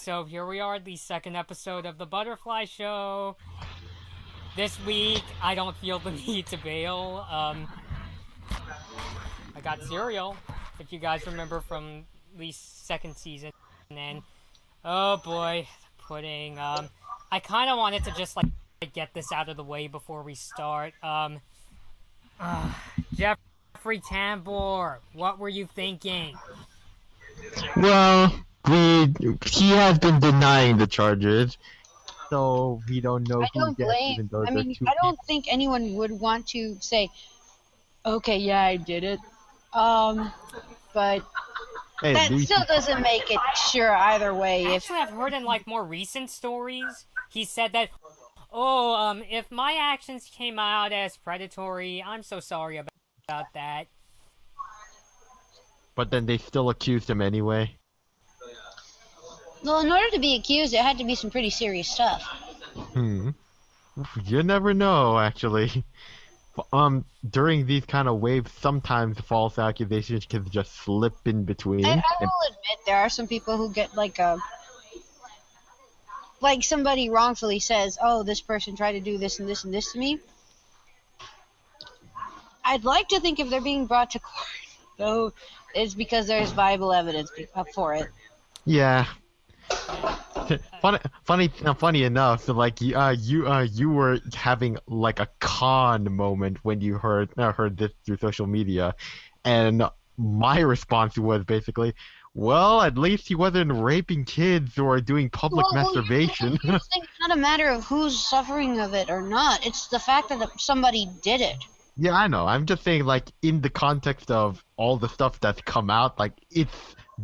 So here we are, the second episode of the Butterfly Show. This week, I don't feel the need to bail. I got cereal, if you guys remember from at least second season. And oh boy, pudding. I kind of wanted to just like get this out of the way before we start. Jeffery Tambour, what were you thinking? Well, he has been denying the charges, so we don't know who gets even though I don't think anyone would want to say, okay, yeah, I did it. But hey, that still doesn't make it sure either way. Actually, I've heard in like more recent stories, he said that, if my actions came out as predatory, I'm so sorry about that. But then they still accused him anyway. Well, in order to be accused, it had to be some pretty serious stuff. You never know, actually. During these kind of waves, sometimes false accusations can just slip in between. I will admit, there are some people who get like somebody wrongfully says, oh, this person tried to do this and this and this to me. I'd like to think if they're being brought to court, though, it's because there's viable evidence for it. Yeah. Funny enough, like you were having like a con moment when you heard this through social media, and my response was basically, well, at least he wasn't raping kids or doing public masturbation. It's not a matter of who's suffering of it or not. It's the fact that somebody did it. Yeah, I know. I'm just saying, like, in the context of all the stuff that's come out, like, it's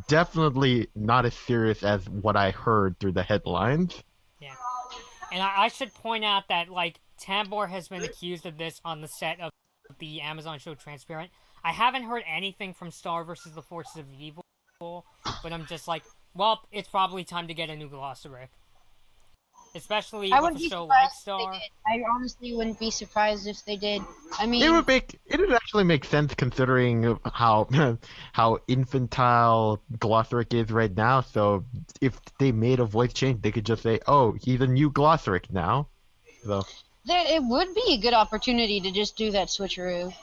definitely not as serious as what I heard through the headlines. Yeah. And I should point out that, like, Tambor has been accused of this on the set of the Amazon show Transparent. I haven't heard anything from Star vs. The Forces of Evil, but I'm just like, well, it's probably time to get a new Glossaric. Especially with a show like Star. I honestly wouldn't be surprised if they did. I mean, it would actually make sense considering how infantile Glossaric is right now. So if they made a voice change, they could just say, "Oh, he's a new Glossaric now." So it would be a good opportunity to just do that switcheroo.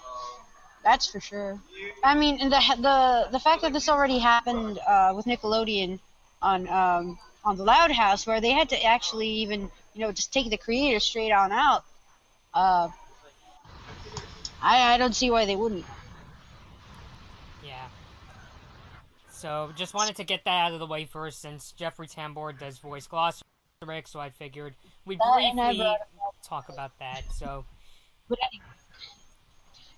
That's for sure. I mean, and the fact that this already happened with Nickelodeon on the Loud House, where they had to actually even, just take the creator straight on out. I don't see why they wouldn't. Yeah. So, just wanted to get that out of the way first, since Jeffery Tambour does voice Glossaric, so I figured we'd briefly talk about that, so... But anyway.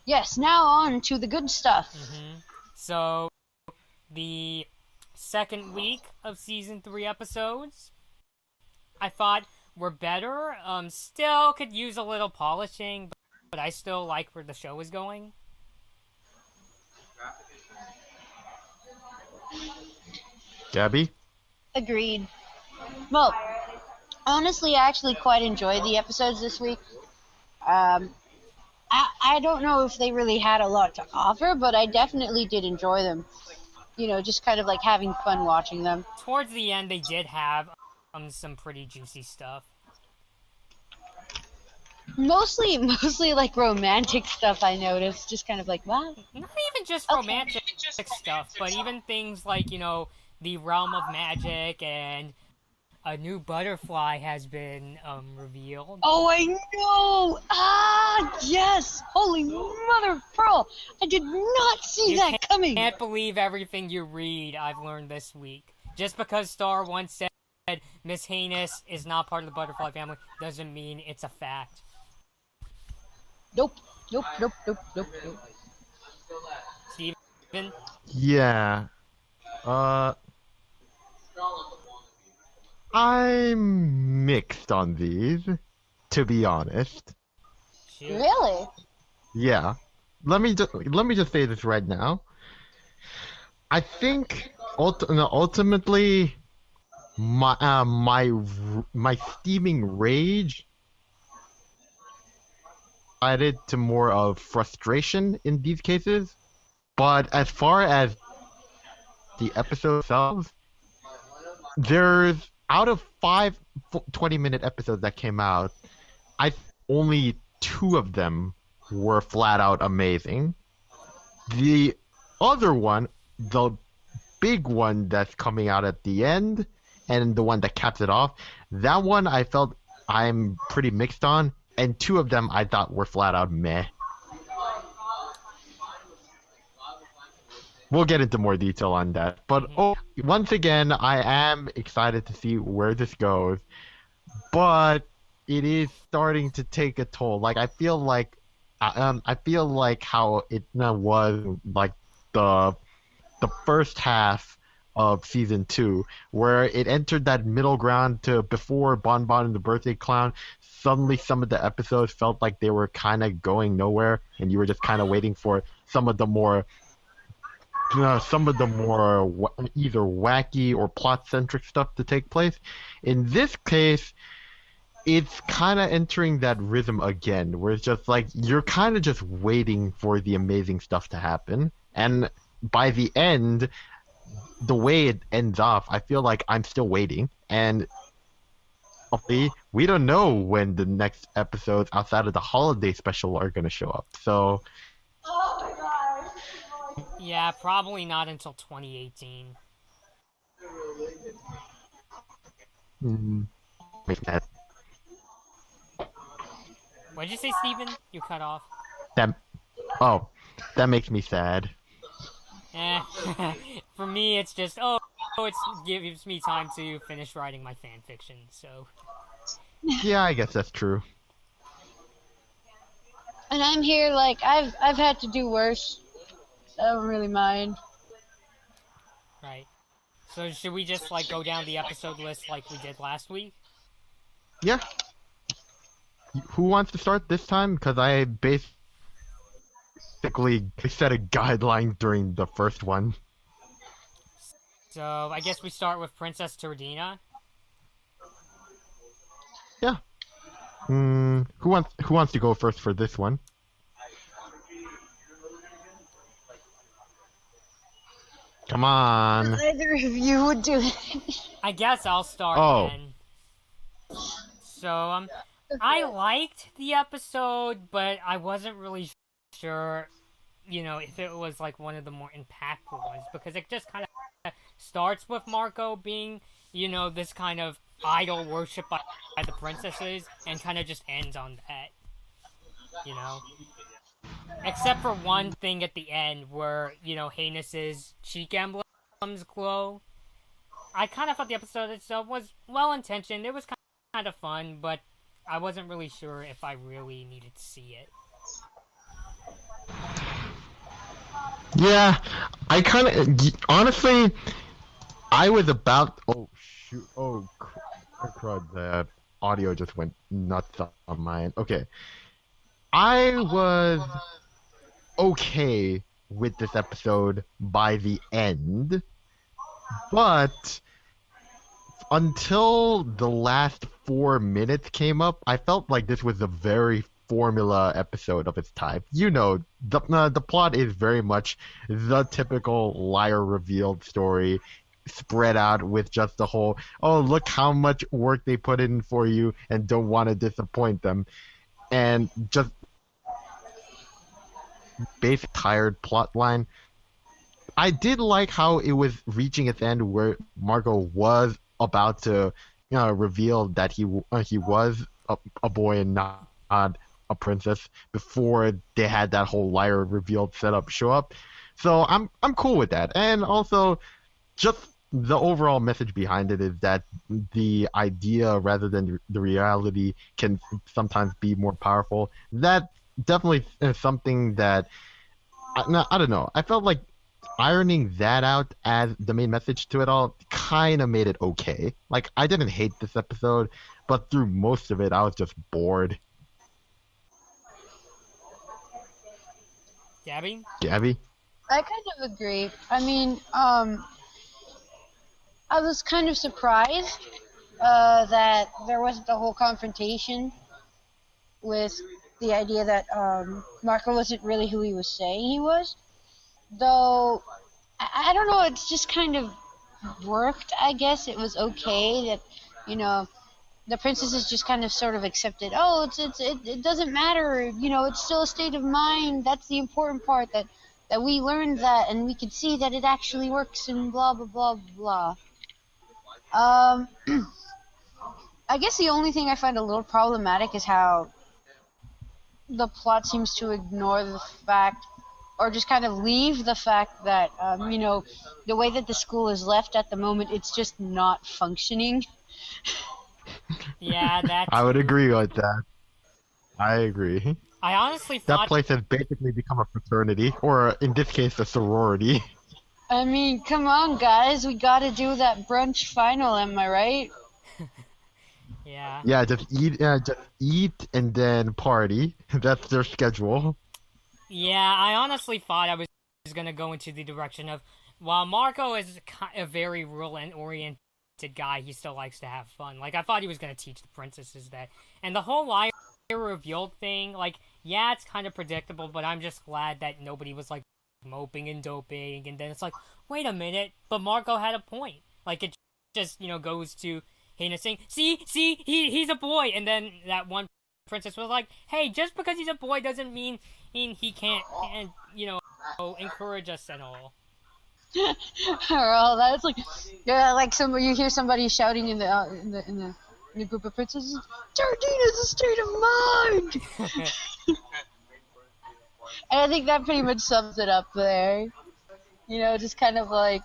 Yes, now on to the good stuff. So, the second week of season 3 episodes, I thought were better. Still could use a little polishing, but I still like where the show is going. Gabby? Agreed. Well, honestly, I actually quite enjoyed the episodes this week. I don't know if they really had a lot to offer, but I definitely did enjoy them. Just kind of like having fun watching them. Towards the end, they did have some pretty juicy stuff. Mostly like romantic stuff, I noticed. Just kind of like, what? Not even just romantic stuff, but even things like, the realm of magic and a new butterfly has been revealed. Oh, I know! Ah, yes! Holy mother of pearl! I did not see that coming! I can't believe everything you read I've learned this week. Just because Star once said Miss Heinous is not part of the butterfly family doesn't mean it's a fact. Nope. Steven? Yeah. I'm mixed on these, to be honest. Shoot. Really? Yeah. Let me just say this right now. I think ultimately my steaming rage added to more of frustration in these cases. But as far as the episode itself, there's out of 20-minute episodes that came out, I only 2 of them were flat out amazing. The other one, the big one that's coming out at the end, and the one that caps it off, that one I felt I'm pretty mixed on, and 2 of them I thought were flat out meh. We'll get into more detail on that. But once again, I am excited to see where this goes. But it is starting to take a toll. Like I feel like how it was like the first half of season 2, where it entered that middle ground to before Bon Bon and the Birthday Clown. Suddenly, some of the episodes felt like they were kind of going nowhere, and you were just kind of waiting for some of the more either wacky or plot-centric stuff to take place. In this case, it's kind of entering that rhythm again, where it's just like you're kind of just waiting for the amazing stuff to happen. And by the end, the way it ends off, I feel like I'm still waiting. And we don't know when the next episodes outside of the holiday special are going to show up. So yeah, probably not until 2018. What did you say, Steven? You cut off. That makes me sad. For me, it's just, it gives me time to finish writing my fan fiction, so. Yeah, I guess that's true. And I'm here, like, I've had to do worse. So I don't really mind. Right. So should we just, like, go down the episode list like we did last week? Yeah. Who wants to start this time? Because I basically set a guideline during the first one. So I guess we start with Princess Turdina. Yeah. Who wants to go first for this one? Come on. Neither of you would do it. I guess I'll start then. So, I liked the episode, but I wasn't really sure, if it was, like, one of the more impactful ones, because it just kind of starts with Marco being, this kind of idol worship by the princesses, and kind of just ends on that, Except for one thing at the end where, Heinous' cheek emblems glow. I kind of thought the episode itself was well-intentioned. It was kind of fun, but I wasn't really sure if I really needed to see it. Yeah, I kind of... Honestly, I was about... Oh, shoot. Oh, crud. The audio just went nuts on mine. Okay. I was okay with this episode by the end, but until the last 4 minutes came up, I felt like this was a very formula episode of its type. The plot is very much the typical liar revealed story, spread out with just the whole, oh, look how much work they put in for you and don't want to disappoint them. And just basic tired plot line. I did like how it was reaching its end where Marco was about to reveal that he was a boy and not a princess before they had that whole liar revealed setup show up. So I'm cool with that. And also just the overall message behind it is that the idea rather than the reality can sometimes be more powerful. That definitely is something that I don't know. I felt like ironing that out as the main message to it all kind of made it okay. Like, I didn't hate this episode, but through most of it, I was just bored. Gabby? I kind of agree. I mean, I was kind of surprised that there wasn't the whole confrontation with the idea that Marco wasn't really who he was saying he was. Though, I don't know, it's just kind of worked. I guess it was okay that, you know, the princesses just kind of sort of accepted. Oh, it doesn't matter. You know, it's still a state of mind. That's the important part. That we learned that and we could see that it actually works and blah blah blah blah. Um, I guess the only thing I find a little problematic is how the plot seems to ignore the fact, or just kind of leave the fact that, you know, the way that the school is left at the moment, it's just not functioning. Yeah, that I would too. agree with that. I agree. I honestly That thought. place has basically become a fraternity, or in this case, a sorority. I mean, come on, guys, we gotta do that brunch final, am I right? Yeah. Yeah, just eat and then party. That's their schedule. Yeah, I honestly thought I was gonna go into the direction of, while Marco is a very rule-oriented guy, he still likes to have fun. Like, I thought he was gonna teach the princesses that. And the whole liar revealed thing, like, yeah, it's kind of predictable, but I'm just glad that nobody was, like, moping and doping, and then it's like, wait a minute, but Marco had a point. Like, it just, you know, goes to Hannah saying, see, he's a boy, and then that one princess was like, hey, just because he's a boy doesn't mean he can't, you know, encourage us and all. Or all that. It's like, yeah, like somebody, you hear somebody shouting in the group of princesses, Jardina's a state of mind! And I think that pretty much sums it up there. You know, just kind of like,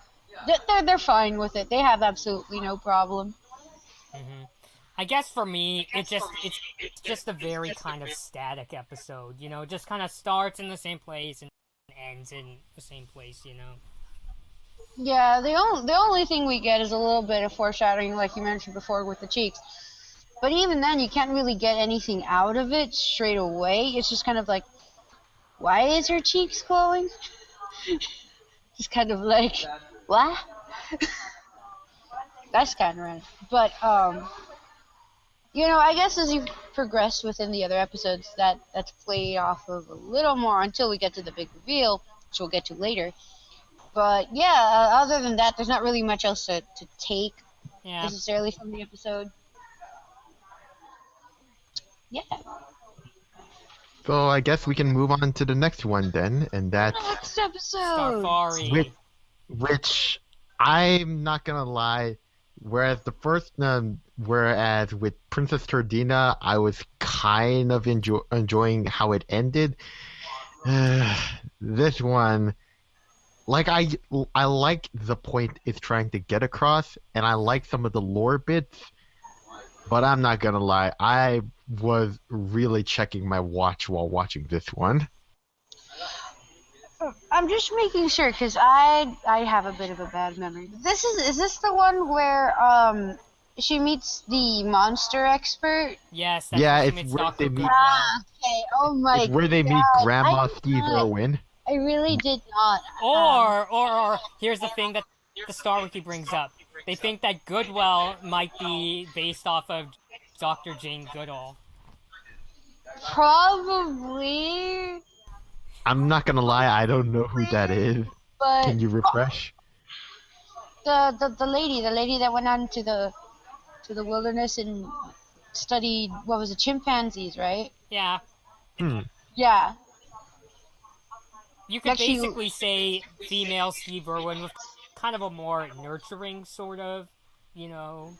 they're fine with it. They have absolutely no problem. Mm-hmm. I guess for me, it's just a very kind of static episode. You know, it just kind of starts in the same place and ends in the same place. You know. Yeah, the only thing we get is a little bit of foreshadowing, like you mentioned before, with the cheeks. But even then, you can't really get anything out of it straight away. It's just kind of like, why is her cheeks glowing? Just kind of like, what? That's kind of random. But, you know, I guess as you progress within the other episodes, that's played off of a little more until we get to the big reveal, which we'll get to later. But, yeah, other than that, there's not really much else to take necessarily from the episode. Yeah. So I guess we can move on to the next one then, and that's Next episode! Starfari. which I'm not gonna lie, whereas whereas with Princess Turdina, I was kind of enjoying how it ended. This one, like I like the point it's trying to get across, and I like some of the lore bits. But I'm not gonna lie, I was really checking my watch while watching this one. I'm just making sure, because I have a bit of a bad memory. Is this the one where she meets the monster expert? Yes. That's Yeah, where she it's meets where Dr. they meet. Ah, okay. Oh my It's where they meet God. Grandma I did Steve not- Irwin. I really did not. Or here's the thing that the Star Wiki brings up. They think that Goodwell might be based off of Dr. Jane Goodall. Probably. I'm not gonna lie, I don't know who that is. But Can you refresh? the lady that went out to the wilderness and studied, what was it, chimpanzees, right? Yeah. Yeah. You could Actually- basically say female Steve Irwin with kind of a more nurturing sort of, you know.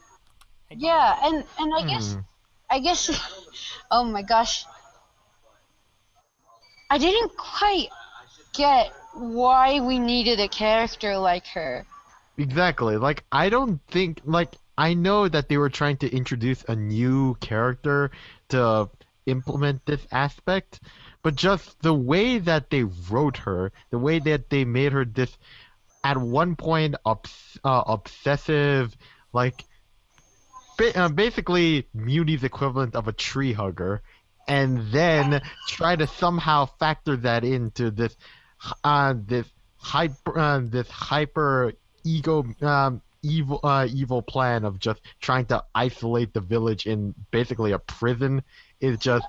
idea. Yeah, and I guess oh my gosh. I didn't quite get why we needed a character like her. Exactly. Like, I don't think, like, I know that they were trying to introduce a new character to implement this aspect, but just the way that they wrote her, the way that they made her this, at one point, obsessive, like, basically Muni's equivalent of a tree hugger, and then try to somehow factor that into this hyper ego evil plan of just trying to isolate the village in basically a prison is just,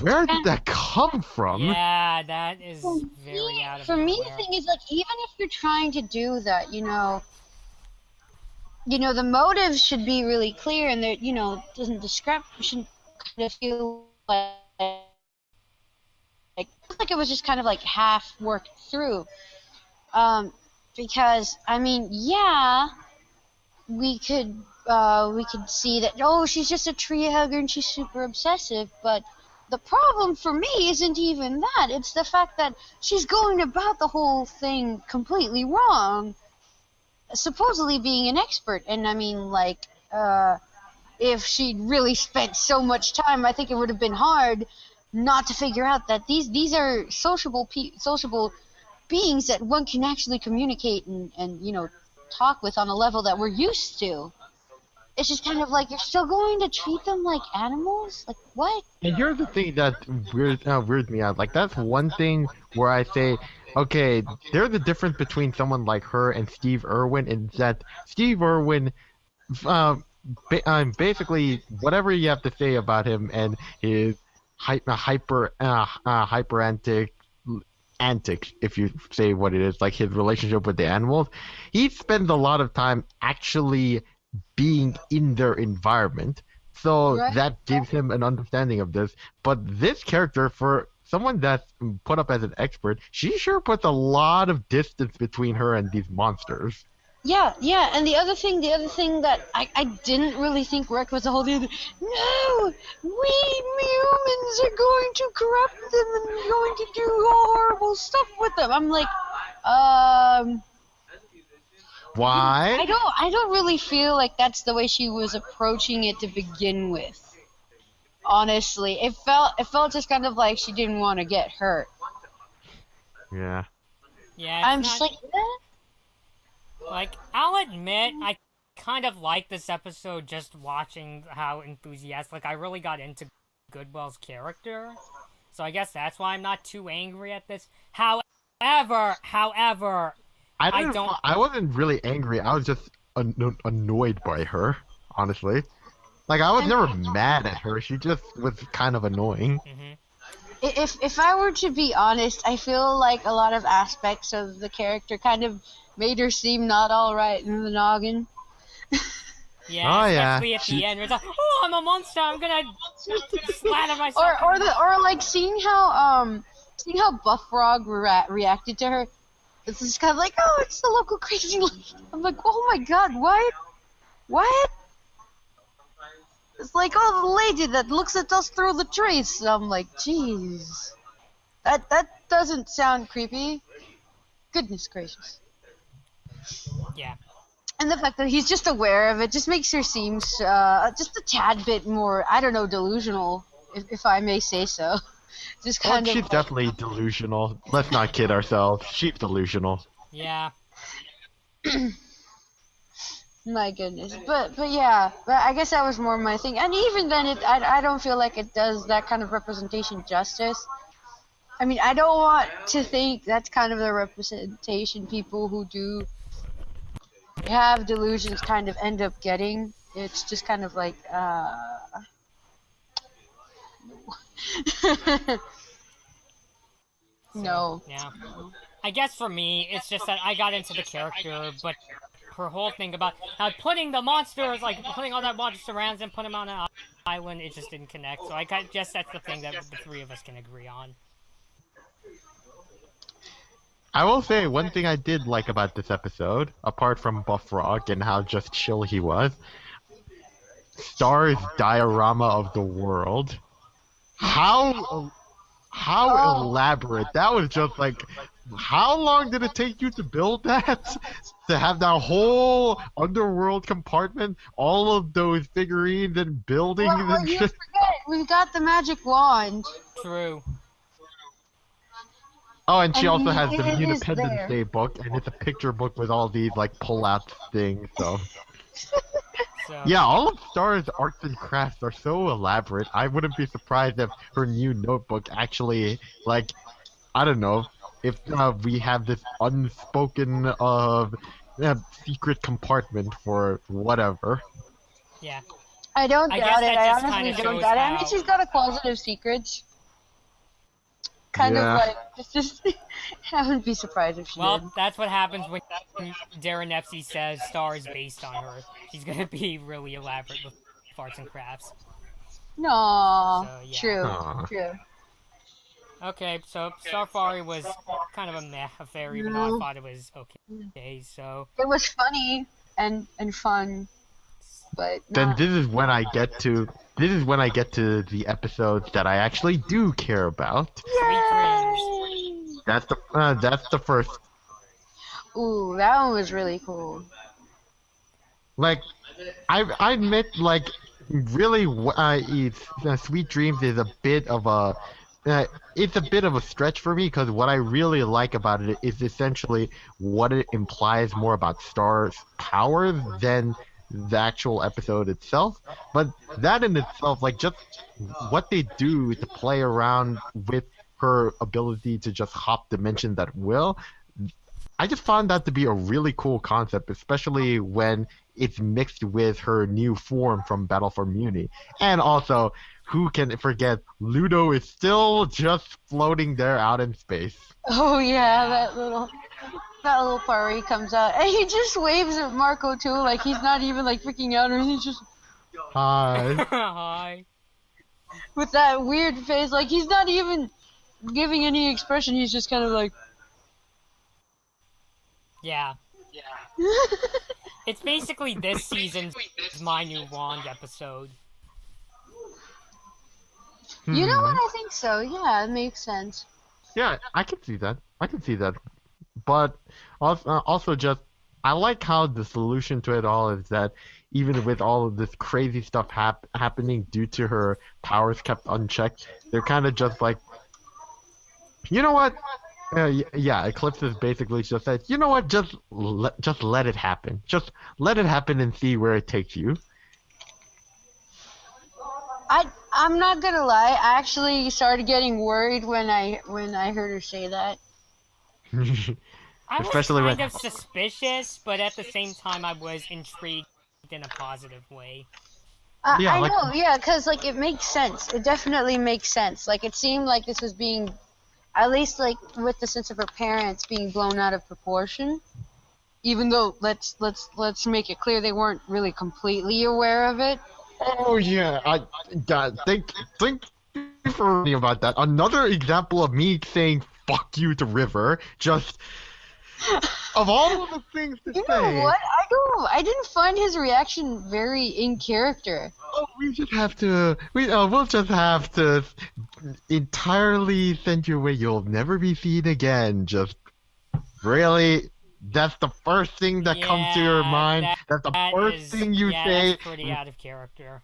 where did that come from? Yeah, that is very out of For me, the nowhere. thing is, like, even if you're trying to do that, you know, the motives should be really clear, and that doesn't shouldn't kind of feel like it was just kind of like half worked through. Because I mean, yeah, we could see that, oh, she's just a tree hugger and she's super obsessive, but the problem for me isn't even that. It's the fact that she's going about the whole thing completely wrong, supposedly being an expert. And I mean, like, if she'd really spent so much time, I think it would have been hard not to figure out that these are sociable beings that one can actually communicate and talk with on a level that we're used to. It's just kind of like, you're still going to treat them like animals? Like, what? And here's the thing that weirds me out. Like, that's one thing where I say, okay, there's a difference between someone like her and Steve Irwin, in that Steve Irwin, basically, whatever you have to say about him and his hyper antics, if you say what it is, like his relationship with the animals, he spends a lot of time actually being in their environment, so Right. that gives him an understanding of this. But this character, for someone that's put up as an expert, she sure puts a lot of distance between her and these monsters. Yeah, and the other thing that I didn't really think worked was the whole thing. No, we humans are going to corrupt them and going to do horrible stuff with them. I'm like, Why? I don't really feel like that's the way she was approaching it to begin with. Honestly, it felt just kind of like she didn't want to get hurt. Yeah. Yeah, I'm it's just not, like, like, I'll admit, I kind of like this episode just watching how enthusiastic, like, I really got into Goodwell's character. So I guess that's why I'm not too angry at this. However, I wasn't really angry. I was just annoyed by her, honestly. Like, I was never mad at her. She just was kind of annoying. if I were to be honest, I feel like a lot of aspects of the character kind of made her seem not all right in the noggin. Yeah, Oh, yeah. especially at the end, where it's like, oh, I'm a monster, I'm gonna splatter myself. Or like seeing how Buff Frog reacted to her. It's just kind of like, oh, it's the local crazy lady. I'm like, oh my god, what? It's like, oh, the lady that looks at us through the trees. I'm like, jeez, that doesn't sound creepy. Goodness gracious. Yeah. And the fact that he's just aware of it just makes her seem just a tad bit more, I don't know, delusional, if I may say so. Just Well, kind of. she's definitely delusional. Let's not kid ourselves. She's delusional. Yeah. My goodness, but yeah, but I guess that was more my thing. And even then, I don't feel like it does that kind of representation justice. I mean, I don't want to think that's kind of the representation people who do have delusions kind of end up getting. It's just kind of like, no. Yeah. I guess for me, it's just that I got into the character, but her whole thing about how putting the monsters, like, putting all that monsters around and putting them on an island, it just didn't connect. So I guess that's the thing that the three of us can agree on. I will say one thing I did like about this episode, apart from Buff Rock and how just chill he was, Star's diorama of the world. How elaborate. That was just like, how long did it take you to build that? To have that whole underworld compartment, all of those figurines and buildings Well, and you shit. forget, we've got the magic wand. True. Oh, and she I also mean, has the it is Independence there. Day book, and it's a picture book with all these, like, pull-out things, so... So, Yeah, all of Star's arts and crafts are so elaborate. I wouldn't be surprised if her new notebook actually, like, I don't know, if we have this unspoken secret compartment for whatever. yeah. I don't I doubt guess it. that I just honestly kinda don't shows doubt it. I mean, how- she's got a closet of secrets. kind of Yeah. like just I wouldn't be surprised if she did. Well, that's what happens when Darren Epstein says Star is based on her. She's gonna be really elaborate with arts and crafts. No, So, yeah. true, Aw. true. Okay, so Starfari was kind of a meh affair, even though I thought it was okay. So It was funny and fun, but Then not... this is when I get to the episodes that I actually do care about. Sweet Dreams. Yay! That's the first. Ooh, that one was really cool. Like, I admit, like, really, Sweet Dreams is a bit of a. It's a bit of a stretch for me because what I really like about it is essentially what it implies more about Star's powers than the actual episode itself. But that in itself, like, just what they do to play around with her ability to just hop dimensions at will, I just found that to be a really cool concept, especially when it's mixed with her new form from Battle for Muni. And also, who can forget, Ludo is still just floating there out in space. Oh yeah, that little part where he comes out and he just waves at Marco too, like he's not even like freaking out or he's just Hi. Hi. with that weird face, like he's not even giving any expression. He's just kind of like. Yeah. It's basically this season's My New Wand episode. You know what? I think so. Yeah, it makes sense. Yeah, I can see that. But also just, I like how the solution to it all is that even with all of this crazy stuff happening due to her powers kept unchecked, they're kind of just like, you know what? Yeah, Eclipse is basically just said, you know what? Just let it happen. Just let it happen and see where it takes you. I'm not gonna lie. I actually started getting worried when I heard her say that. I was Especially kind when- of suspicious, but at the same time I was intrigued in a positive way. Yeah, I like- know, yeah, because like it makes sense. It definitely makes sense. Like it seemed like this was being, at least like with the sense of her parents being blown out of proportion. Even though let's make it clear they weren't really completely aware of it. Oh yeah, thank you for me about that. Another example of me saying "fuck you" to River. Just of all of the things to You say. know what? I didn't find his reaction very in character. Oh, we'll just have to entirely send you away. You'll never be seen again. Just really. That's the first thing that comes to your mind. That's the first thing you say. That's pretty out of character.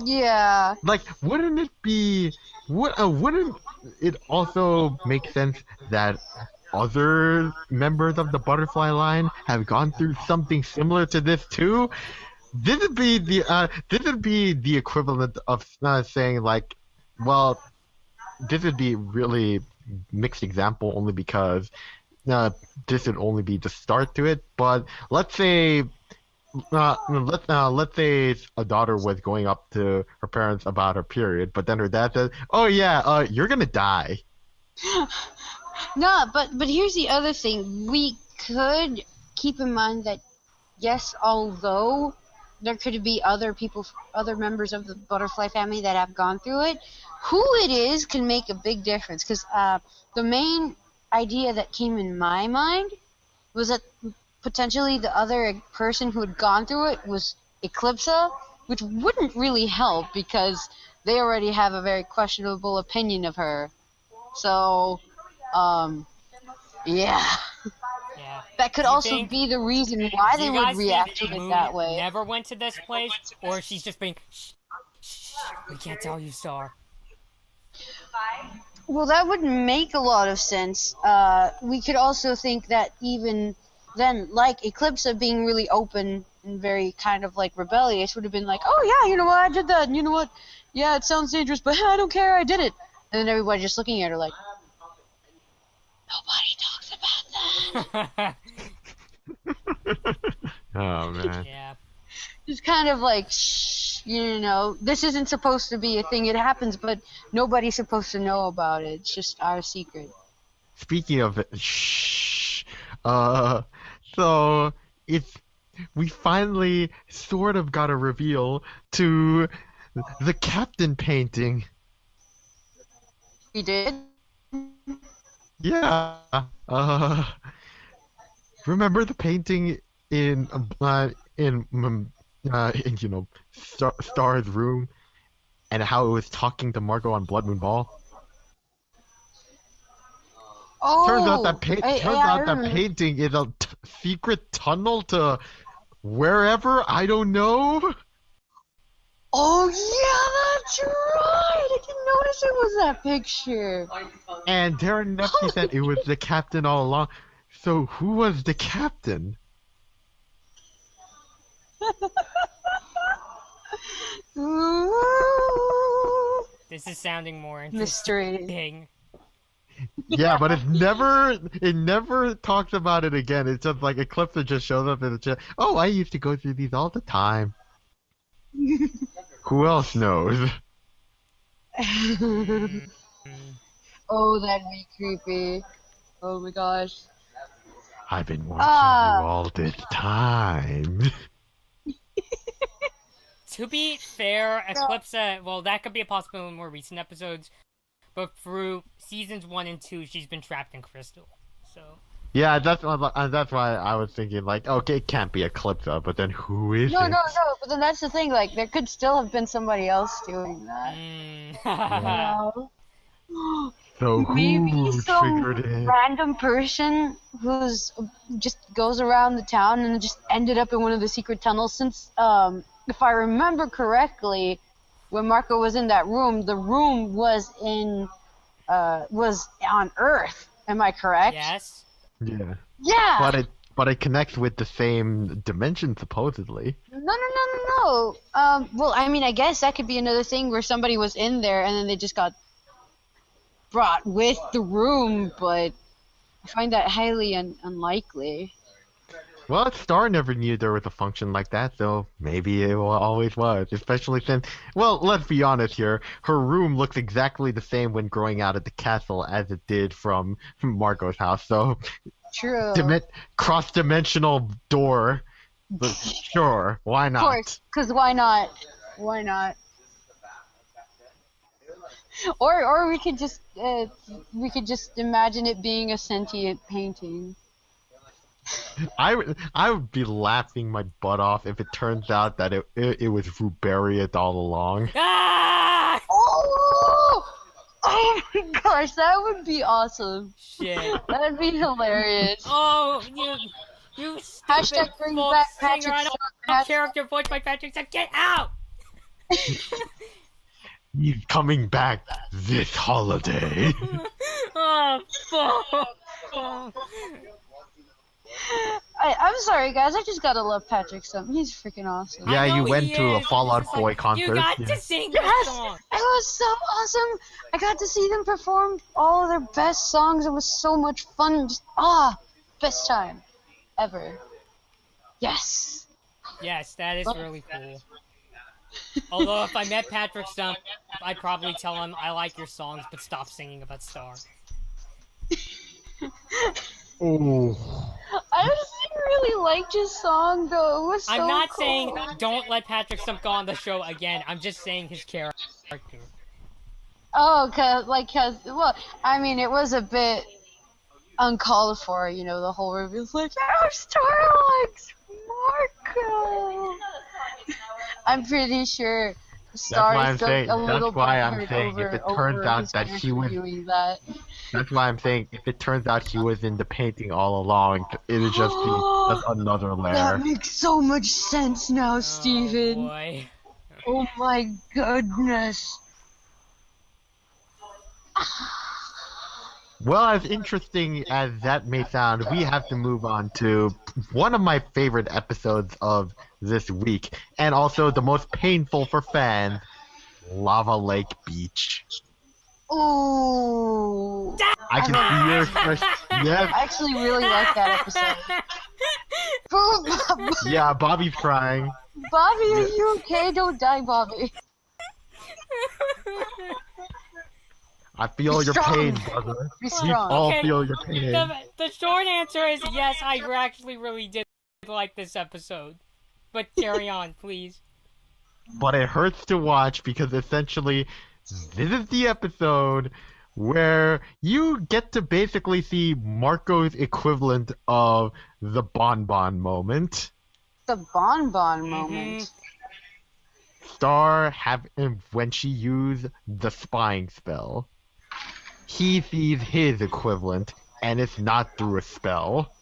Yeah. Like, wouldn't it be? Wouldn't it also make sense that other members of the Butterfly line have gone through something similar to this too? This would be the equivalent of saying like, well, this would be really mixed example only because. This would only be the start to it, but let's say a daughter was going up to her parents about her period, but then her dad says, "Oh yeah, you're gonna die." No, but here's the other thing. We could keep in mind that yes, although there could be other members of the Butterfly family that have gone through it, who it is can make a big difference. Because the main idea that came in my mind was that potentially the other person who had gone through it was Eclipsa, which wouldn't really help because they already have a very questionable opinion of her. So, yeah. Yeah. That could You also think- be the reason why Do they you would guys react to think it Moon that way. never went to this place, or she's just being, shh, we can't tell you, Star. Well, that would make a lot of sense. We could also think that even then, like Eclipsa being really open and very kind of like rebellious would have been like, oh yeah, you know what, I did that, and you know what, yeah, it sounds dangerous, but I don't care, I did it. And then everybody just looking at her like, nobody talks about that. Oh man. Yeah. Just kind of like, shh. You know, this isn't supposed to be a thing. It happens, but nobody's supposed to know about it. It's just our secret. Speaking of it, shh. So it's we finally sort of got a reveal to the captain painting. We did. Yeah. Remember the painting in Star's room, and how it was talking to Margot on Blood Moon Ball? Oh, Turns out that I remember. painting is a secret tunnel to wherever, I don't know. Oh yeah, that's right. I didn't notice it was that picture. And Darren Nepsy said it was the captain all along. So who was the captain? Ooh. This is sounding more Mystery. interesting. Yeah, but it never talks about it again. It's just like Eclipsa just shows up in the chat. Oh, I used to go through these all the time. Who else knows? Oh, that'd be creepy. Oh my gosh. I've been watching you all this time. To be fair, Eclipsa, well, that could be a possibility in more recent episodes, but through seasons 1 and 2, she's been trapped in Crystal. So. Yeah, that's why I was thinking, like, okay, it can't be Eclipsa, but then who is No, it? no, no. But then that's the thing. Like, there could still have been somebody else doing that. So Maybe who some triggered it? random person who's just goes around the town and just ended up in one of the secret tunnels. Since, if I remember correctly, when Marco was in that room, the room was on Earth. Am I correct? Yes. Yeah. Yeah. But it connects with the same dimension supposedly. No. Well, I mean, I guess that could be another thing where somebody was in there and then they just got brought with the room, but I find that highly unlikely. Well, Star never knew there was a function like that, so maybe it always was. Especially since, well, let's be honest here, her room looks exactly the same when growing out of the castle as it did from Margot's house. So, True. cross-dimensional door, but sure, why not? Of course, because why not? Why not? Or we could just imagine it being a sentient painting. I would be laughing my butt off if it turns out that it was Ruberia all along. Ah! Oh my gosh, that would be awesome. Shit. That'd be hilarious. Oh, you Hashtag stupid bring folk back singer, Patrick I don't care if you're voiced by Patrick, so get out! He's coming back this holiday. Oh, fuck. I'm sorry, guys. I just gotta love Patrick something. He's freaking awesome. Yeah, I know you went he to a is, Fall but Out it's just Boy like, concert. You got Yeah. to sing Yes! that song. It was so awesome. I got to see them perform all of their best songs. It was so much fun. Just best time ever. Yes. Yes, that is really cool. Although if I met Patrick Stump, I'd probably tell him I like your songs, but stop singing about Star. Oh. I just really liked his song though. It was so I'm not cool. saying don't let Patrick Stump go on the show again. I'm just saying his character. Oh, cause well, I mean, it was a bit uncalled for, you know, the whole reveal's like, oh, Starlights, Marco. I'm pretty sure Star is like a little That's why I'm butthurt saying if it turns over out his that she was, doing that. that's why I'm saying if it turns out she was in the painting all along, it'll just be just another layer. That makes so much sense now, Steven. Oh boy. Oh my goodness. Well, as interesting as that may sound, we have to move on to one of my favorite episodes of this week, and also the most painful for fans, Lava Lake Beach. Ooh. I can see your expression. Yes, I actually really like that episode. yeah, Bobby's crying. Bobby, are you okay? Don't die, Bobby. I feel Be your strong. pain, brother. Be We strong. all Okay, feel your pain. The short answer is yes, I actually really did like this episode. But carry on, please. But it hurts to watch because essentially, this is the episode where you get to basically see Marco's equivalent of the Bonbon moment. The bonbon moment. Star when she used the spying spell, he sees his equivalent, and it's not through a spell.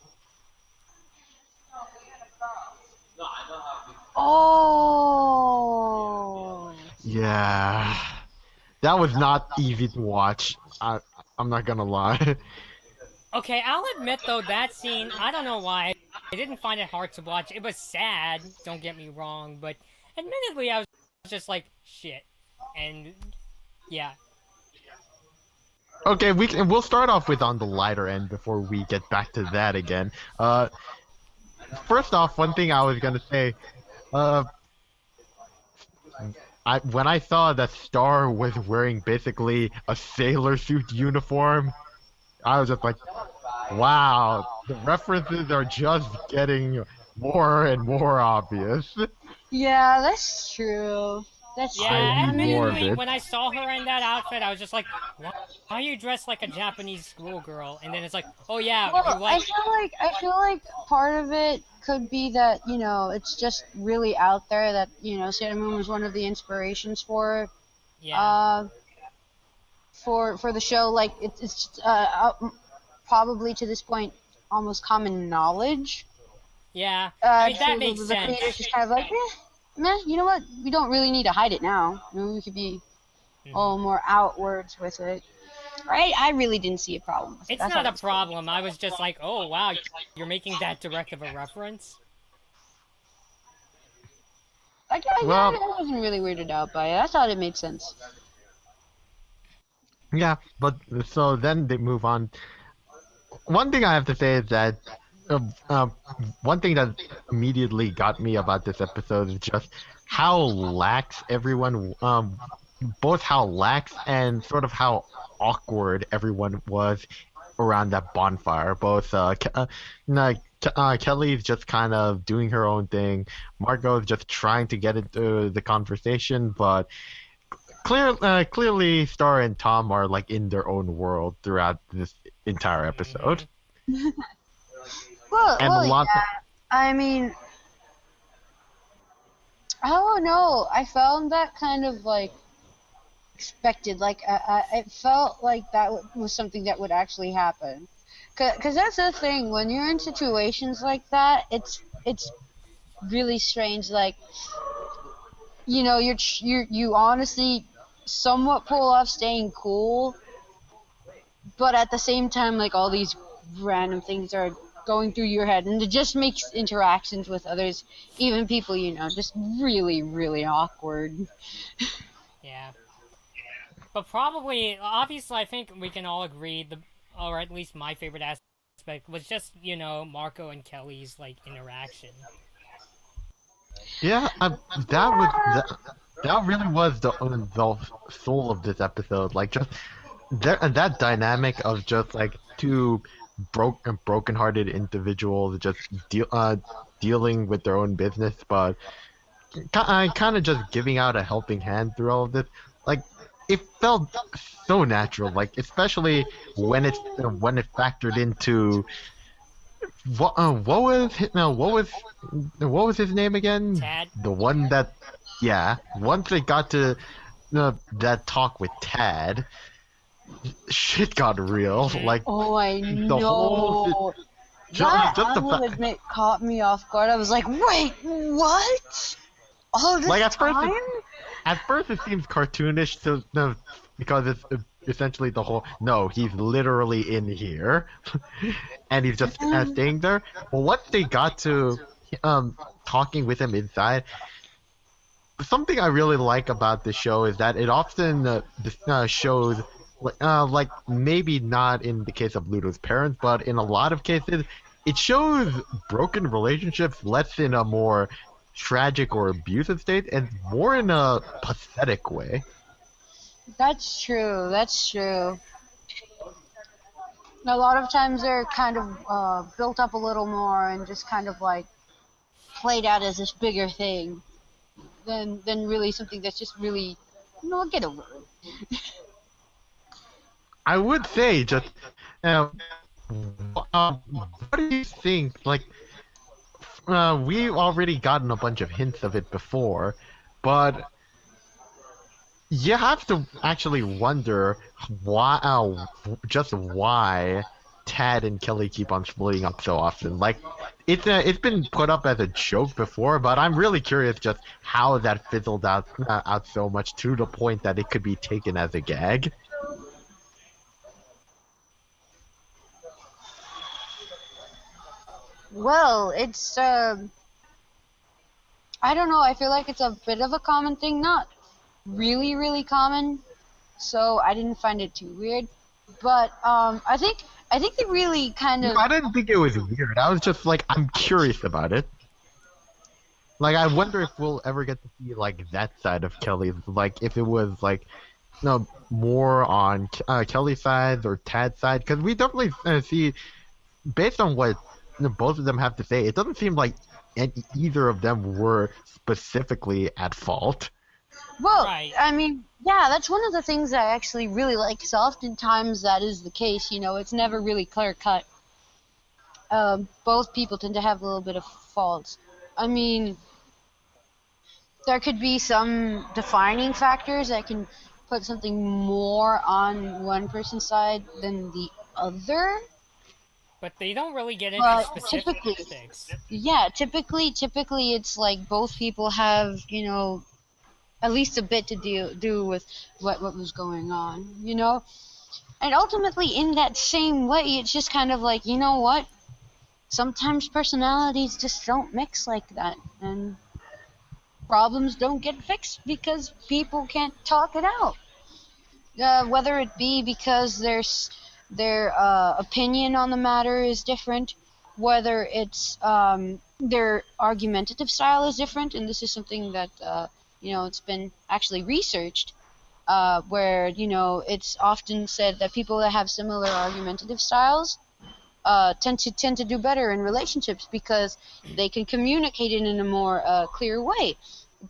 Oh. Yeah, that was not easy to watch. I'm not gonna lie. Okay, I'll admit though, that scene, I don't know why, I didn't find it hard to watch. It was sad, don't get me wrong, but admittedly I was just like, shit. And, yeah. Okay, we'll start off with on the lighter end before we get back to that again. First off, one thing I was gonna say, when I saw that Star was wearing basically a sailor suit uniform, I was just like, wow, the references are just getting more and more obvious. Yeah, that's true. That's true. Yeah, I need more of admittedly, it. when I saw her in that outfit, I was just like, why are you dressed like a Japanese schoolgirl? And then it's like, oh yeah, Well, you like... I feel like part of it could be that, you know, it's just really out there that, you know, Sailor Moon was one of the inspirations for Yeah. For the show. Like it's probably to this point almost common knowledge. Yeah, I mean, that So makes the sense. creators just kind of like, meh, you know what? We don't really need to hide it now. Maybe we could be a little more outwards with it. Right? I really didn't see a problem with it. It's That's not all a problem. I was just like, oh wow, you're making that direct of a reference? I Well- wasn't really weirded out by it. I thought it made sense. Yeah, but so then they move on. One thing I have to say is that one thing that immediately got me about this episode is just how lax everyone, both how lax and sort of how awkward everyone was around that bonfire. Both Kelly's just kind of doing her own thing. Margot's just trying to get into the conversation, but clearly Star and Tom are like in their own world throughout this entire episode. Well, And a lot yeah. I mean, I don't know. I found that kind of like expected. Like, it felt like that was something that would actually happen. Cause that's the thing. When you're in situations like that, it's really strange. Like, you know, you honestly somewhat pull off staying cool, but at the same time, like all these random things are going through your head, and it just makes interactions with others, even people you know, just really, really awkward. Yeah. But probably, obviously, I think we can all agree, or at least my favorite aspect was just, you know, Marco and Kelly's, like, interaction. Yeah, that really was the soul of this episode. Like just that dynamic of just like two broken-hearted individuals just dealing with their own business, but kind of just giving out a helping hand through all of this. Like it felt so natural. Like especially when it factored into. What was his name again? Tad? The one that, yeah. Once they got to that talk with Tad, shit got real. Like Oh, I the know. whole That, just I the will fact, admit, caught me off guard. I was like, wait, what? All this like at time? first it seems cartoonish because it's essentially the whole he's literally in here and he's just staying there. Well, once they got to talking with him inside, something I really like about the show is that it often shows like maybe not in the case of Ludo's parents, but in a lot of cases it shows broken relationships less in a more tragic or abusive state, and more in a pathetic way. That's true. That's true. A lot of times they're kind of built up a little more and just kind of like played out as this bigger thing than really something that's just really, get over it. I would say just, um, what do you think? Like, we've already gotten a bunch of hints of it before, but you have to actually wonder just why Tad and Kelly keep on splitting up so often. Like, it's been put up as a joke before, but I'm really curious just how that fizzled out so much to the point that it could be taken as a gag. Well, it's I don't know. I feel like it's a bit of a common thing, not really, really common. So I didn't find it too weird. But I think they really kind of. I didn't think it was weird. I was just like, I'm curious about it. Like, I wonder if we'll ever get to see like that side of Kelly. Like, if it was like, more on Kelly's side or Tad's side, because we definitely see, based on what both of them have to say, it doesn't seem like either of them were specifically at fault. Well, Right. I mean, yeah, that's one of the things I actually really like. Because oftentimes that is the case. It's never really clear cut. Both people tend to have a little bit of faults. I mean, there could be some defining factors that can put something more on one person's side than the other. But they don't really get into But specifics. Yeah, typically it's like both people have, at least a bit to do with what was going on, And ultimately, in that same way, it's just kind of like, you know what? Sometimes personalities just don't mix like that, and problems don't get fixed because people can't talk it out. Whether it be because their opinion on the matter is different, whether it's their argumentative style is different, and this is something that it's been actually researched, where it's often said that people that have similar argumentative styles tend to do better in relationships because they can communicate it in a more clear way.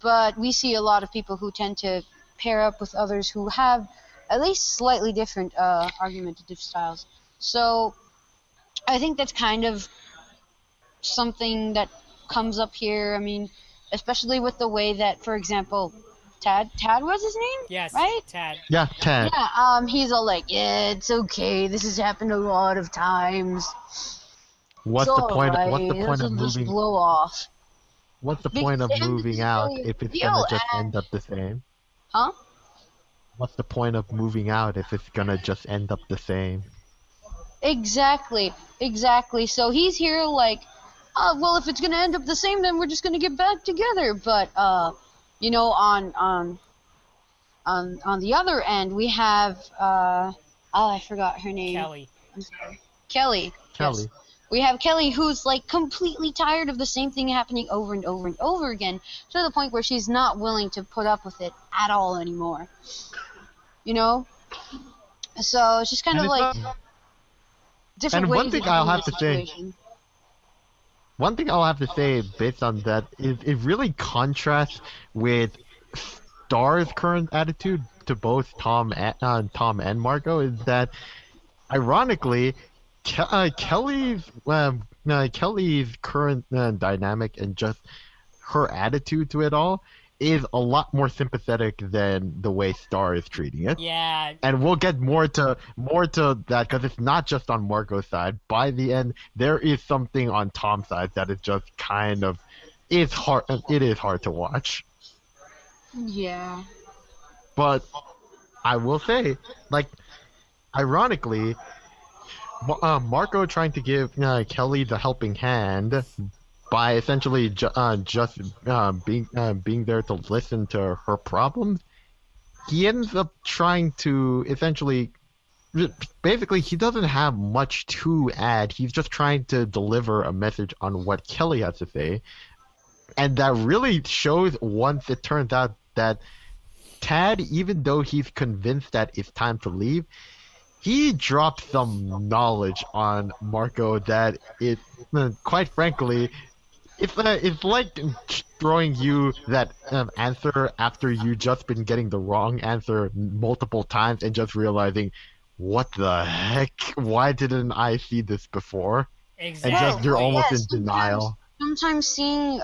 But we see a lot of people who tend to pair up with others who have at least slightly different argumentative styles. So I think that's kind of something that comes up here. I mean, especially with the way that, for example, Tad was his name? Yes, right? Tad. Yeah, Tad. Yeah, he's all like, yeah, it's okay. This has happened a lot of times. What's It's the point? alright. What's the point This'll of just moving? blow off. What's the Because point of to him, this moving is out really if it's real, gonna just and- end up the same? Huh? What's the point of moving out if it's gonna just end up the same? Exactly. So he's here like, well, if it's gonna end up the same, then we're just gonna get back together. But on the other end, we have I forgot her name. Kelly. I'm sorry. Kelly. Kelly. Yes. We have Kelly, who's like completely tired of the same thing happening over and over and over again, to the point where she's not willing to put up with it at all anymore. So it's just kind of And like different and ways one thing of I'll doing have the to say- situation. One thing I'll have to say based on that is it really contrasts with Star's current attitude to both Tom and Marco, is that ironically Kelly's current dynamic and just her attitude to it all is a lot more sympathetic than the way Star is treating it. Yeah. And we'll get more to that because it's not just on Marco's side. By the end, there is something on Tom's side that is just kind of it's hard. It is hard to watch. Yeah. But I will say, like, ironically, Marco trying to give Kelly the helping hand by essentially just being there to listen to her problems, he ends up trying to essentially, basically, he doesn't have much to add. He's just trying to deliver a message on what Kelly has to say, And that really shows once it turns out that Tad, even though he's convinced that it's time to leave, he drops some knowledge on Marco that quite frankly, it's like throwing you that answer after you just been getting the wrong answer multiple times and just realizing, what the heck? Why didn't I see this before? And just you're Exactly. almost in Yes, denial. sometimes seeing,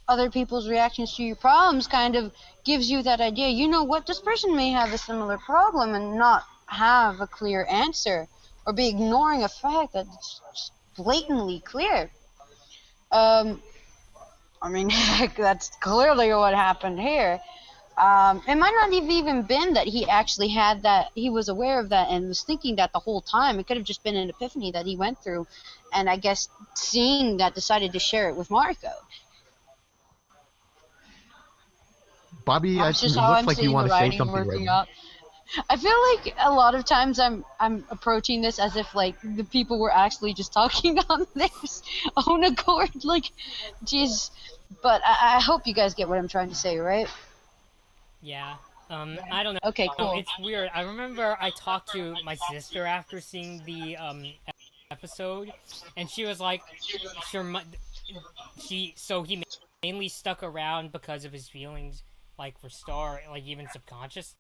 other people's reactions to your problems kind of gives you that idea. You know what? This person may have a similar problem and not have a clear answer, or be ignoring a fact that's just blatantly clear. I mean, heck, that's clearly what happened here. It might not have even been that he actually had that, he was aware of that and was thinking that the whole time. It could have just been an epiphany that he went through, and I guess seeing that decided to share it with Marco. Bobby, That's it just looks how I'm like you seeing want the to say writing something right working now. out. I feel like a lot of times I'm approaching this as if like the people were actually just talking on their own accord. Like, jeez. But I hope you guys get what I'm trying to say, right? Yeah. I don't know. Okay, cool. It's weird. I remember I talked to my sister after seeing the episode, and she was like, "Sure." So he mainly stuck around because of his feelings, like for Star, like even subconsciously.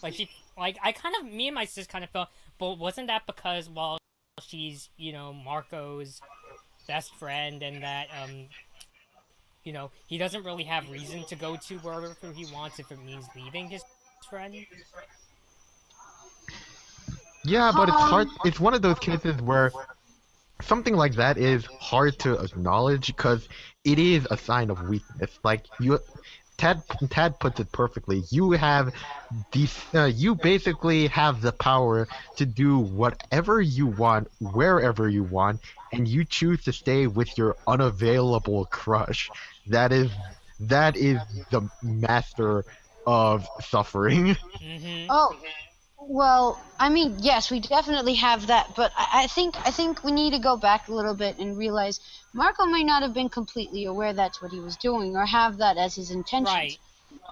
Like me and my sis kind of felt, but wasn't that because she's Marco's best friend, and that he doesn't really have reason to go to wherever he wants if it means leaving his friend. Yeah, but it's hard. It's one of those cases where something like that is hard to acknowledge because it is a sign of weakness. Like Tad puts it perfectly. You have you basically have the power to do whatever you want, wherever you want, and you choose to stay with your unavailable crush. That is the master of suffering. Mm-hmm. Oh, well, I mean, yes, we definitely have that, but I think we need to go back a little bit and realize Marco may not have been completely aware that's what he was doing or have that as his intentions. Right.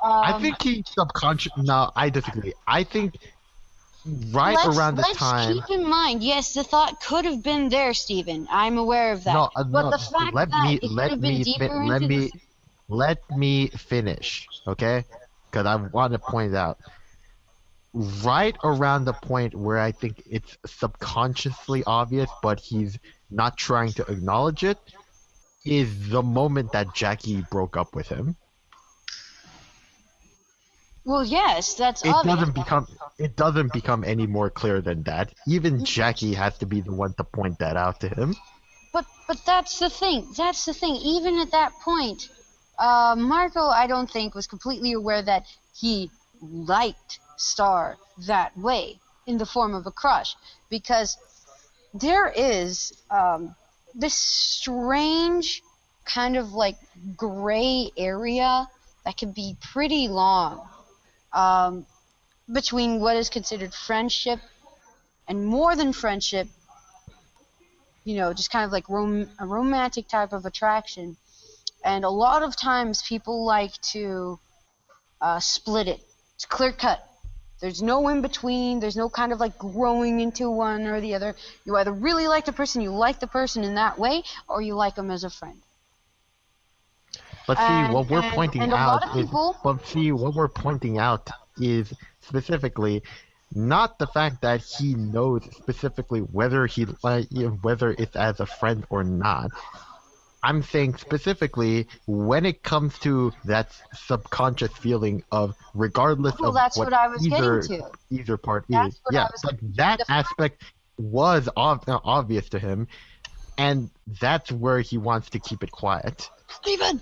I think he subconscious. No, I disagree. I think around the time. Let's keep in mind, yes, the thought could have been there, Stephen. I'm aware of that. But the fact that it could have been deeper into the... Let me finish, okay? Because I want to point out, right around the point where I think it's subconsciously obvious, but he's not trying to acknowledge it, is the moment that Jackie broke up with him. Well, yes, that's It obvious. doesn't become any more clear than that. Even Jackie has to be the one to point that out to him. But that's the thing. That's the thing. Even at that point, Marco, I don't think, was completely aware that he liked Star that way in the form of a crush, because there is this strange kind of like gray area that can be pretty long between what is considered friendship and more than friendship, just kind of like a romantic type of attraction. And a lot of times people like to split it. It's clear cut. There's no in between. There's no kind of like growing into one or the other. You either really like the person, you like the person in that way, or you like them as a friend. But see, what we're pointing out is specifically not the fact that he knows specifically whether whether it's as a friend or not. I'm saying specifically when it comes to that subconscious feeling of regardless of what I was either part is. Yeah, but that aspect was obvious to him, and that's where he wants to keep it quiet. Steven!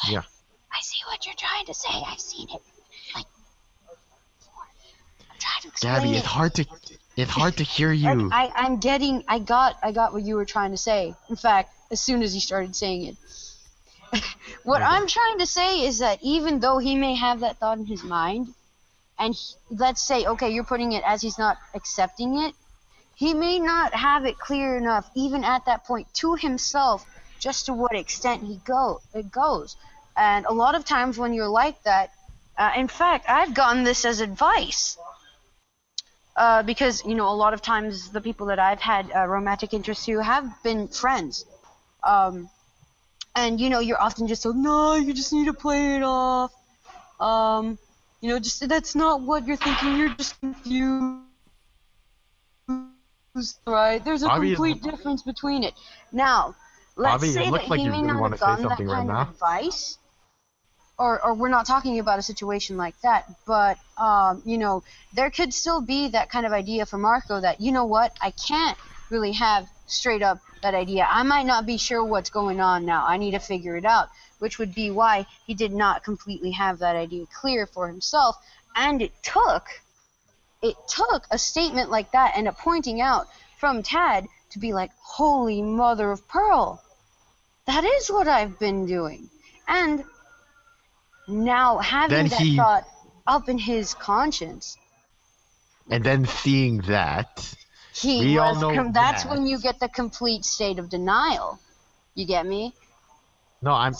Yeah. I see what you're trying to say. I've seen it. Like, I'm trying to explain Gabby, it. it's hard to hear you. I got what you were trying to say. In fact, as soon as you started saying it. What I'm trying to say is that even though he may have that thought in his mind, and let's say, okay, you're putting it as he's not accepting it, he may not have it clear enough, even at that point, to himself, just to what extent it goes. And a lot of times when you're like that, in fact, I've gotten this as advice. Because, a lot of times the people that I've had romantic interest to have been friends. And, you're often just so, no, you just need to play it off. Just that's not what you're thinking. You're just confused, right? There's a complete difference between it. Now, let's say that he may not have gotten that kind of advice. Or we're not talking about a situation like that, but, there could still be that kind of idea for Marco that, you know what, I can't really have straight up that idea. I might not be sure what's going on now. I need to figure it out, which would be why he did not completely have that idea clear for himself. And it took a statement like that and a pointing out from Tad to be like, holy mother of pearl, that is what I've been doing. And now having that thought up in his conscience, and then seeing that, that's when you get the complete state of denial. You get me? No, I'm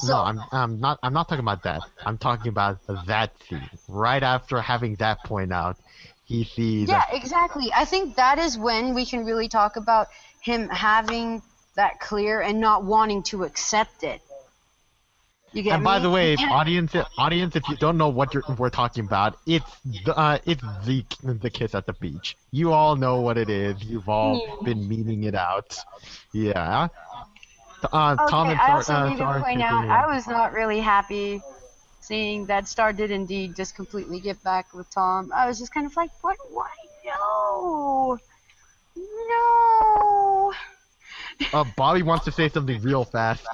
not talking about that. I'm talking about that scene. Right after having that point out, he sees. Yeah, exactly. I think that is when we can really talk about him having that clear and not wanting to accept it. You get and me? By the way, audience, if you don't know what we're talking about, it's the kiss at the beach. You all know what it is. You've all been meaning it out. Yeah. Tom and I also need to point out, I was not really happy seeing that Star did indeed just completely get back with Tom. I was just kind of like, what? Why? No. Bobby wants to say something real fast.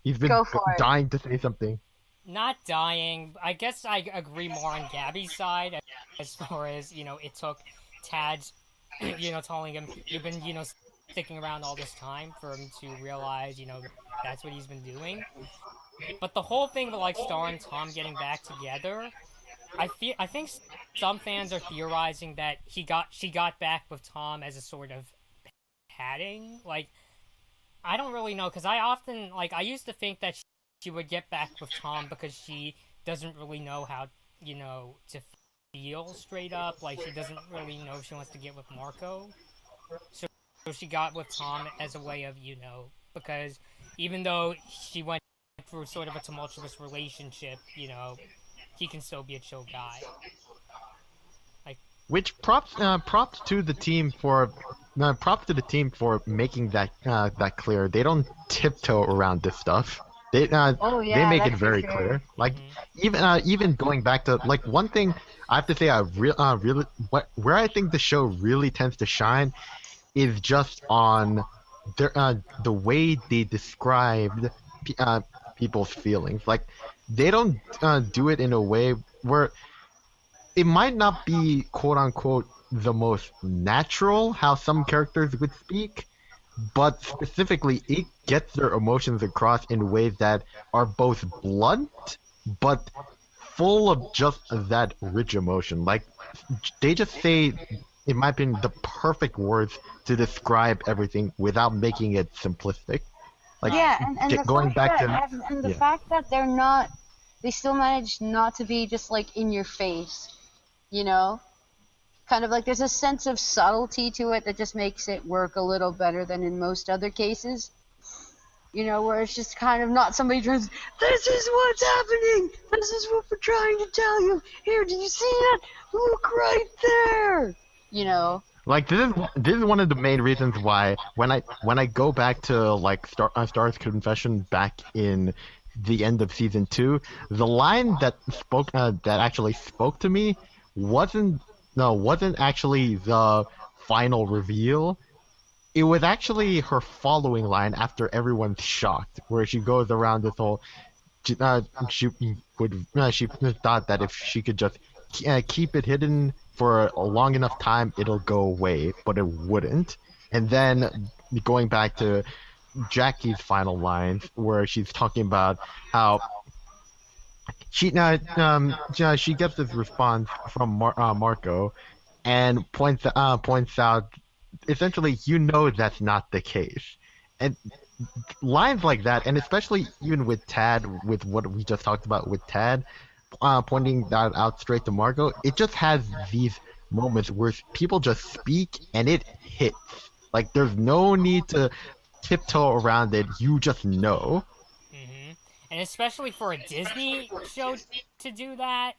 He's been dying to say something. Not dying. I guess I agree more on Gabby's side as far as, it took Tad's, telling him, you've been, sticking around all this time for him to realize, that's what he's been doing. But the whole thing with, Star and Tom getting back together, I think some fans are theorizing that she got back with Tom as a sort of padding. I don't really know, because I often, I used to think that she would get back with Tom because she doesn't really know how, to feel straight up. She doesn't really know if she wants to get with Marco. So she got with Tom as a way of, because even though she went through sort of a tumultuous relationship, he can still be a chill guy. Which props to the team for making that clear. They don't tiptoe around this stuff. They make it very clear. Even going back to one thing I have to say, where I think the show really tends to shine is just on the way they described people's feelings. They don't do it in a way where it might not be quote unquote the most natural how some characters would speak, but specifically it gets their emotions across in ways that are both blunt but full of just that rich emotion. They just say, in my opinion, the perfect words to describe everything without making it simplistic. The fact that they still manage not to be just in your face. Kind of there's a sense of subtlety to it that just makes it work a little better than in most other cases. Where it's just kind of not somebody tries, this is what's happening! This is what we're trying to tell you! Here, do you see that? Look right there! This is one of the main reasons why when I go back to Star's confession back in the end of season 2, the line that actually spoke to me wasn't actually the final reveal. It was actually her following line after everyone's shocked, where she goes around this whole. She thought that if she could just keep it hidden for a long enough time, it'll go away, but it wouldn't. And then going back to Jackie's final lines, where she's talking about how she gets this response from Marco, and points out essentially you know that's not the case. And lines like that, and especially even with Tad, with what we just talked about with Tad, pointing that out straight to Margot, it just has these moments where people just speak and it hits. Like there's no need to tiptoe around it. You just know. And especially for a Disney show to do that,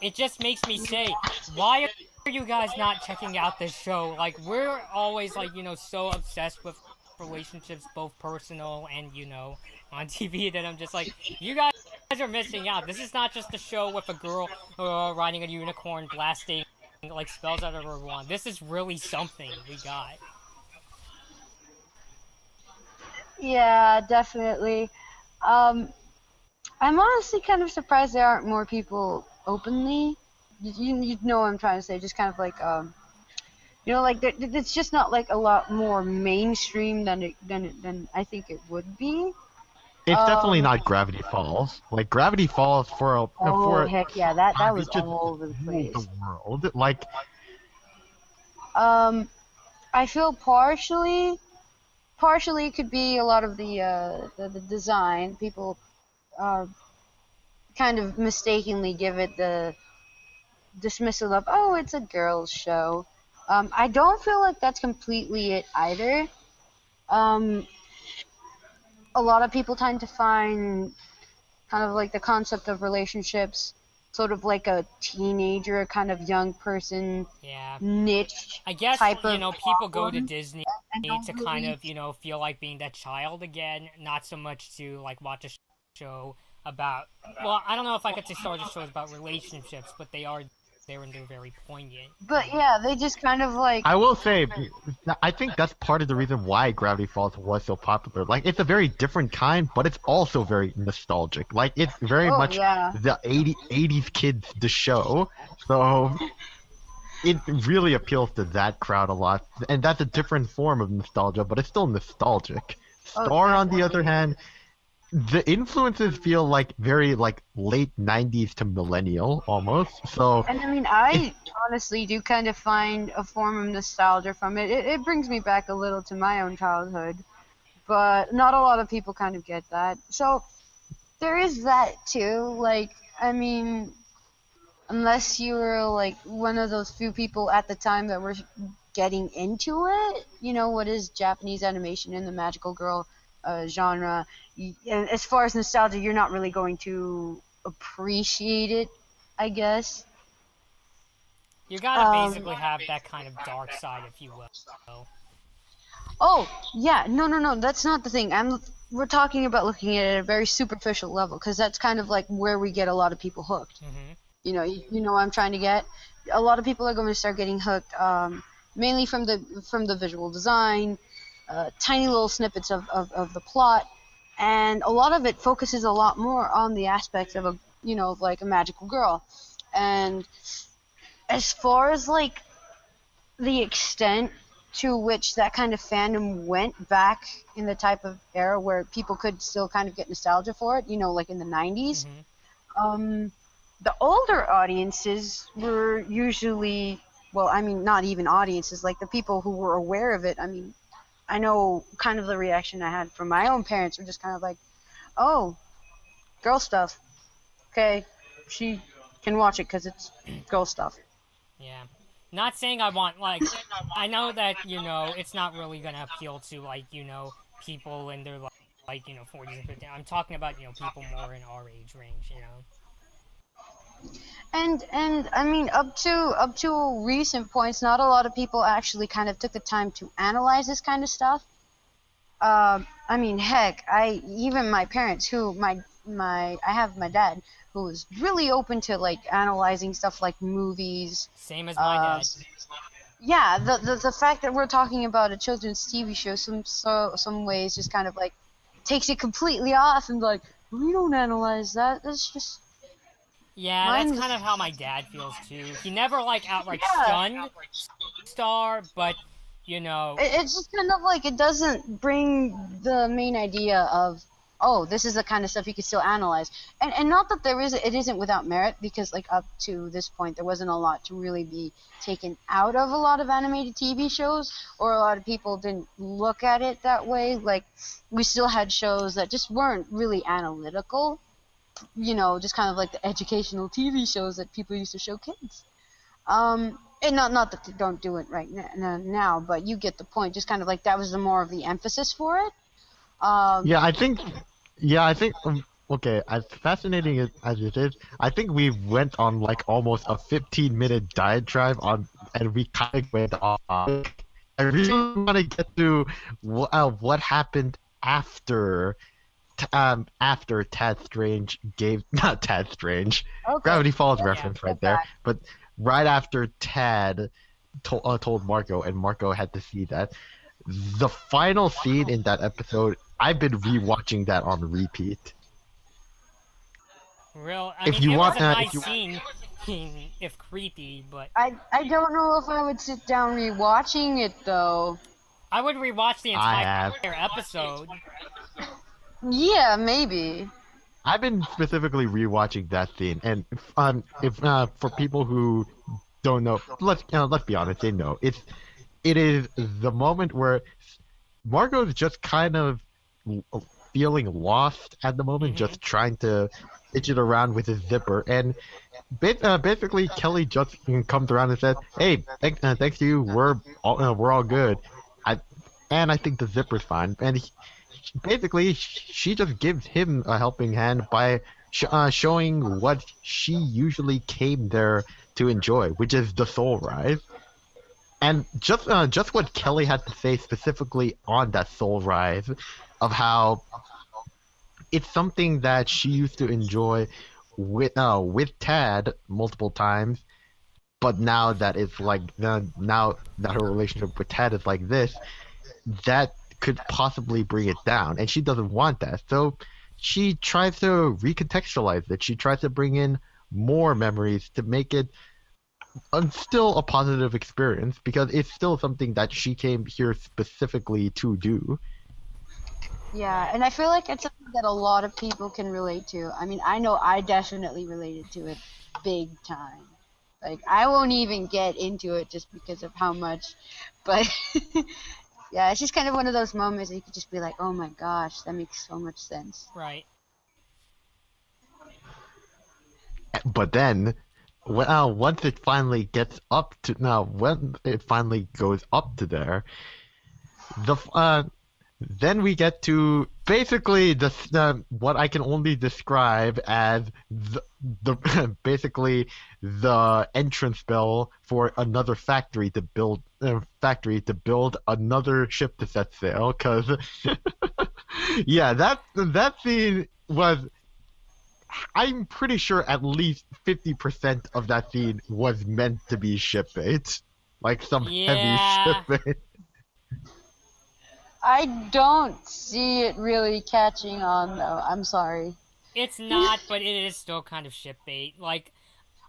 it just makes me say, why are you guys not checking out this show? Like, we're always, like, so obsessed with relationships, both personal and, on TV, that I'm just like, you guys are missing out. This is not just a show with a girl riding a unicorn blasting, like, spells out of her wand. This is really something we got. Yeah, definitely. I'm honestly kind of surprised there aren't more people openly. You know what I'm trying to say? Just kind of like like it's just not like a lot more mainstream than I think it would be. It's definitely not Gravity Falls. Like Gravity Falls Heck yeah, that was just all over the place. The world, like. I feel partially it could be a lot of the design. People kind of mistakenly give it the dismissal of, oh, it's a girls show. I don't feel like that's completely it either. A lot of people tend to find kind of like the concept of relationships sort of like a teenager, kind of young person, niche. I guess, type of people go to Disney to kind of, feel like being that child again, not so much to, like, watch a show about, well, I don't know if I could say Star Wars shows about relationships, but they are there and they're very poignant. But yeah, they just kind of like... I will say, I think that's part of the reason why Gravity Falls was so popular. Like, it's a very different kind, but it's also very nostalgic. Like, it's very much the 80s kids, the show. So, it really appeals to that crowd a lot. And that's a different form of nostalgia, but it's still nostalgic. Star, on the other hand, the influences feel like very like late 90s to millennial almost. So, and I mean, I honestly do kind of find a form of nostalgia from it. It brings me back a little to my own childhood, but not a lot of people kind of get that. So there is that too. Like, I mean, unless you were like one of those few people at the time that were getting into it, what is Japanese animation in the magical girl genre, as far as nostalgia, you're not really going to appreciate it, I guess. You gotta basically have that kind of dark side, if you will. Oh, yeah, no, that's not the thing. We're talking about looking at it at a very superficial level, because that's kind of like where we get a lot of people hooked. You know what I'm trying to get? A lot of people are going to start getting hooked, mainly from the visual design, tiny little snippets of the plot, and a lot of it focuses a lot more on the aspects of like a magical girl. And as far as like the extent to which that kind of fandom went back in the type of era where people could still kind of get nostalgia for it, like in the 90s, the older audiences were usually, well, I mean, not even audiences, like the people who were aware of it. I mean, I know kind of the reaction I had from my own parents were just kind of like, oh, girl stuff. Okay, she can watch it because it's girl stuff. Yeah. Not saying I want, like, I know that, it's not really going to appeal to, like, people in their, like 40s and 50s. I'm talking about, people more in our age range, And I mean, up to recent points, not a lot of people actually kind of took the time to analyze this kind of stuff. I mean, heck, even my parents, who I have my dad, who was really open to like analyzing stuff like movies. Same as my dad. Yeah, the fact that we're talking about a children's TV show, some ways just kind of like takes it completely off and like, we don't analyze that. That's just. Yeah, that's kind of how my dad feels too. He never like outright shunned Star, but it's just kind of like it doesn't bring the main idea of oh, this is the kind of stuff you can still analyze. And not that it isn't without merit, because like up to this point there wasn't a lot to really be taken out of a lot of animated TV shows, or a lot of people didn't look at it that way. Like, we still had shows that just weren't really analytical, just kind of like the educational TV shows that people used to show kids. And not that they don't do it right now, but you get the point. Just kind of like that was more of the emphasis for it. I think, okay, as fascinating as it is, I think we went on like almost a 15-minute diatribe and we kind of went off. I really want to get to what happened after Tad Strange not Tad Strange, Okay. Gravity Falls reference right there, back. but right after Tad told Marco, and Marco had to see that. The final scene in that episode, I've been rewatching that on repeat. Real. If I mean, you it want- was a if nice you- scene, if creepy, but I don't know if I would sit down rewatching it though. I would rewatch the I entire have. episode. Yeah, maybe. I've been specifically rewatching that scene, and if for people who don't know, let's be honest, they know it is the moment where Marco's just kind of feeling lost at the moment, just trying to itch it around with his zipper, and basically Kelly just comes around and says, "Hey, thanks to you, we're all good." I think the zipper's fine, and basically she just gives him a helping hand by showing what she usually came there to enjoy, which is the soul rise. And just what Kelly had to say specifically on that soul rise, of how it's something that she used to enjoy with Tad multiple times, but now that it's like now that her relationship with Tad is like this, that could possibly bring it down, and she doesn't want that. So she tries to recontextualize it. She tries to bring in more memories to make it still a positive experience, because it's still something that she came here specifically to do. Yeah, and I feel like it's something that a lot of people can relate to. I mean, I know I definitely related to it big time. Like, I won't even get into it just because of how much, but yeah, it's just kind of one of those moments that you could just be like, oh my gosh, that makes so much sense. Right. But then, once it finally gets up to when it finally goes up to there, then we get to basically what I can only describe as the basically the entrance bell for another factory to build another ship to set sail. Because yeah, that scene was. I'm pretty sure at least 50% of that scene was meant to be ship bait, like some heavy ship bait. I don't see it really catching on, though. I'm sorry. It's not, but it is still kind of ship bait. Like,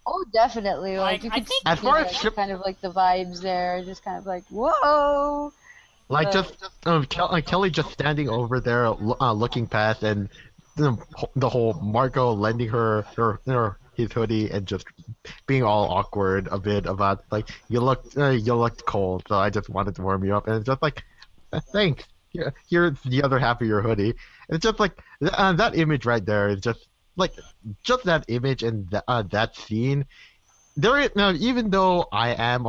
Oh, definitely. Like, you I could think- see As far as like, ship- kind of like the vibes there, just kind of like, whoa! Like Kelly just standing over there, looking past, and the whole Marco lending her his hoodie and just being all awkward a bit about like you looked cold, so I just wanted to warm you up, and it's just like thanks. Here's the other half of your hoodie. It's just like that image right there is just like that image and that scene. There is now, even though I am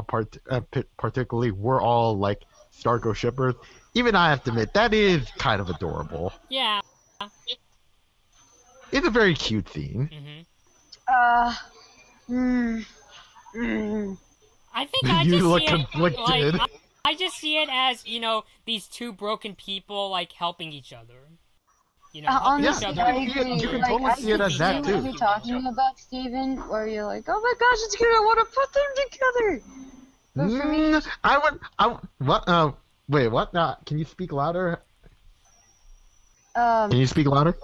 particularly we're all like Starco shippers, even I have to admit that is kind of adorable. yeah. It's a very cute scene. I think I You just look see it conflicted. like I just see it as, these two broken people like helping each other. Helping each Honestly, other. I agree. You can Like, totally I see it as can that, see what too. you're talking about, Steven, where you're like, oh my gosh, it's good, I want to put them together. But for me, Wait, what? Can you speak louder? um, Can you speak louder?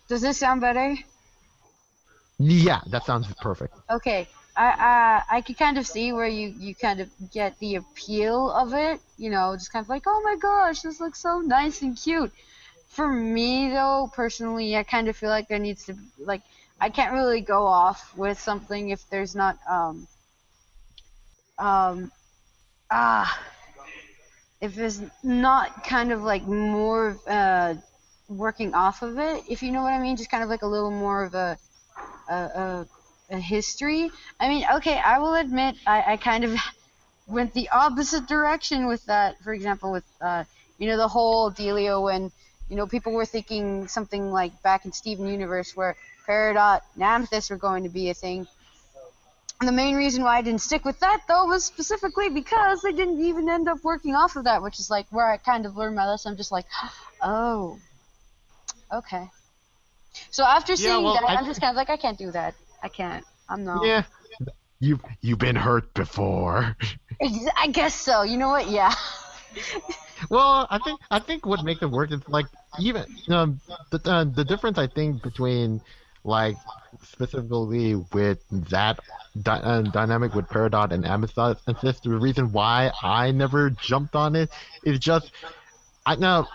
does this sound better? Yeah, that sounds perfect. Okay, I could kind of see where you kind of get the appeal of it, just kind of like, oh my gosh, this looks so nice and cute. For me though, personally, I kind of feel like there needs to like I can't really go off with something if there's not um if there's not kind of like more working off of it, if you know what I mean, just kind of like a little more of a history. I mean, okay, I will admit I kind of went the opposite direction with that. For example, with the whole dealio when people were thinking something like back in Steven Universe where Peridot and Amethyst were going to be a thing. And the main reason why I didn't stick with that, though, was specifically because they didn't even end up working off of that, which is like where I kind of learned my lesson. I'm just like, oh, okay. So after seeing that, I'm just kind of like, I can't do that. I can't. I'm not. Yeah. You've been hurt before. I guess so. You know what? Yeah. Well, I think what makes it work is like even the difference I think between like specifically with that dynamic with Peridot and Amethyst, and just the reason why I never jumped on it is just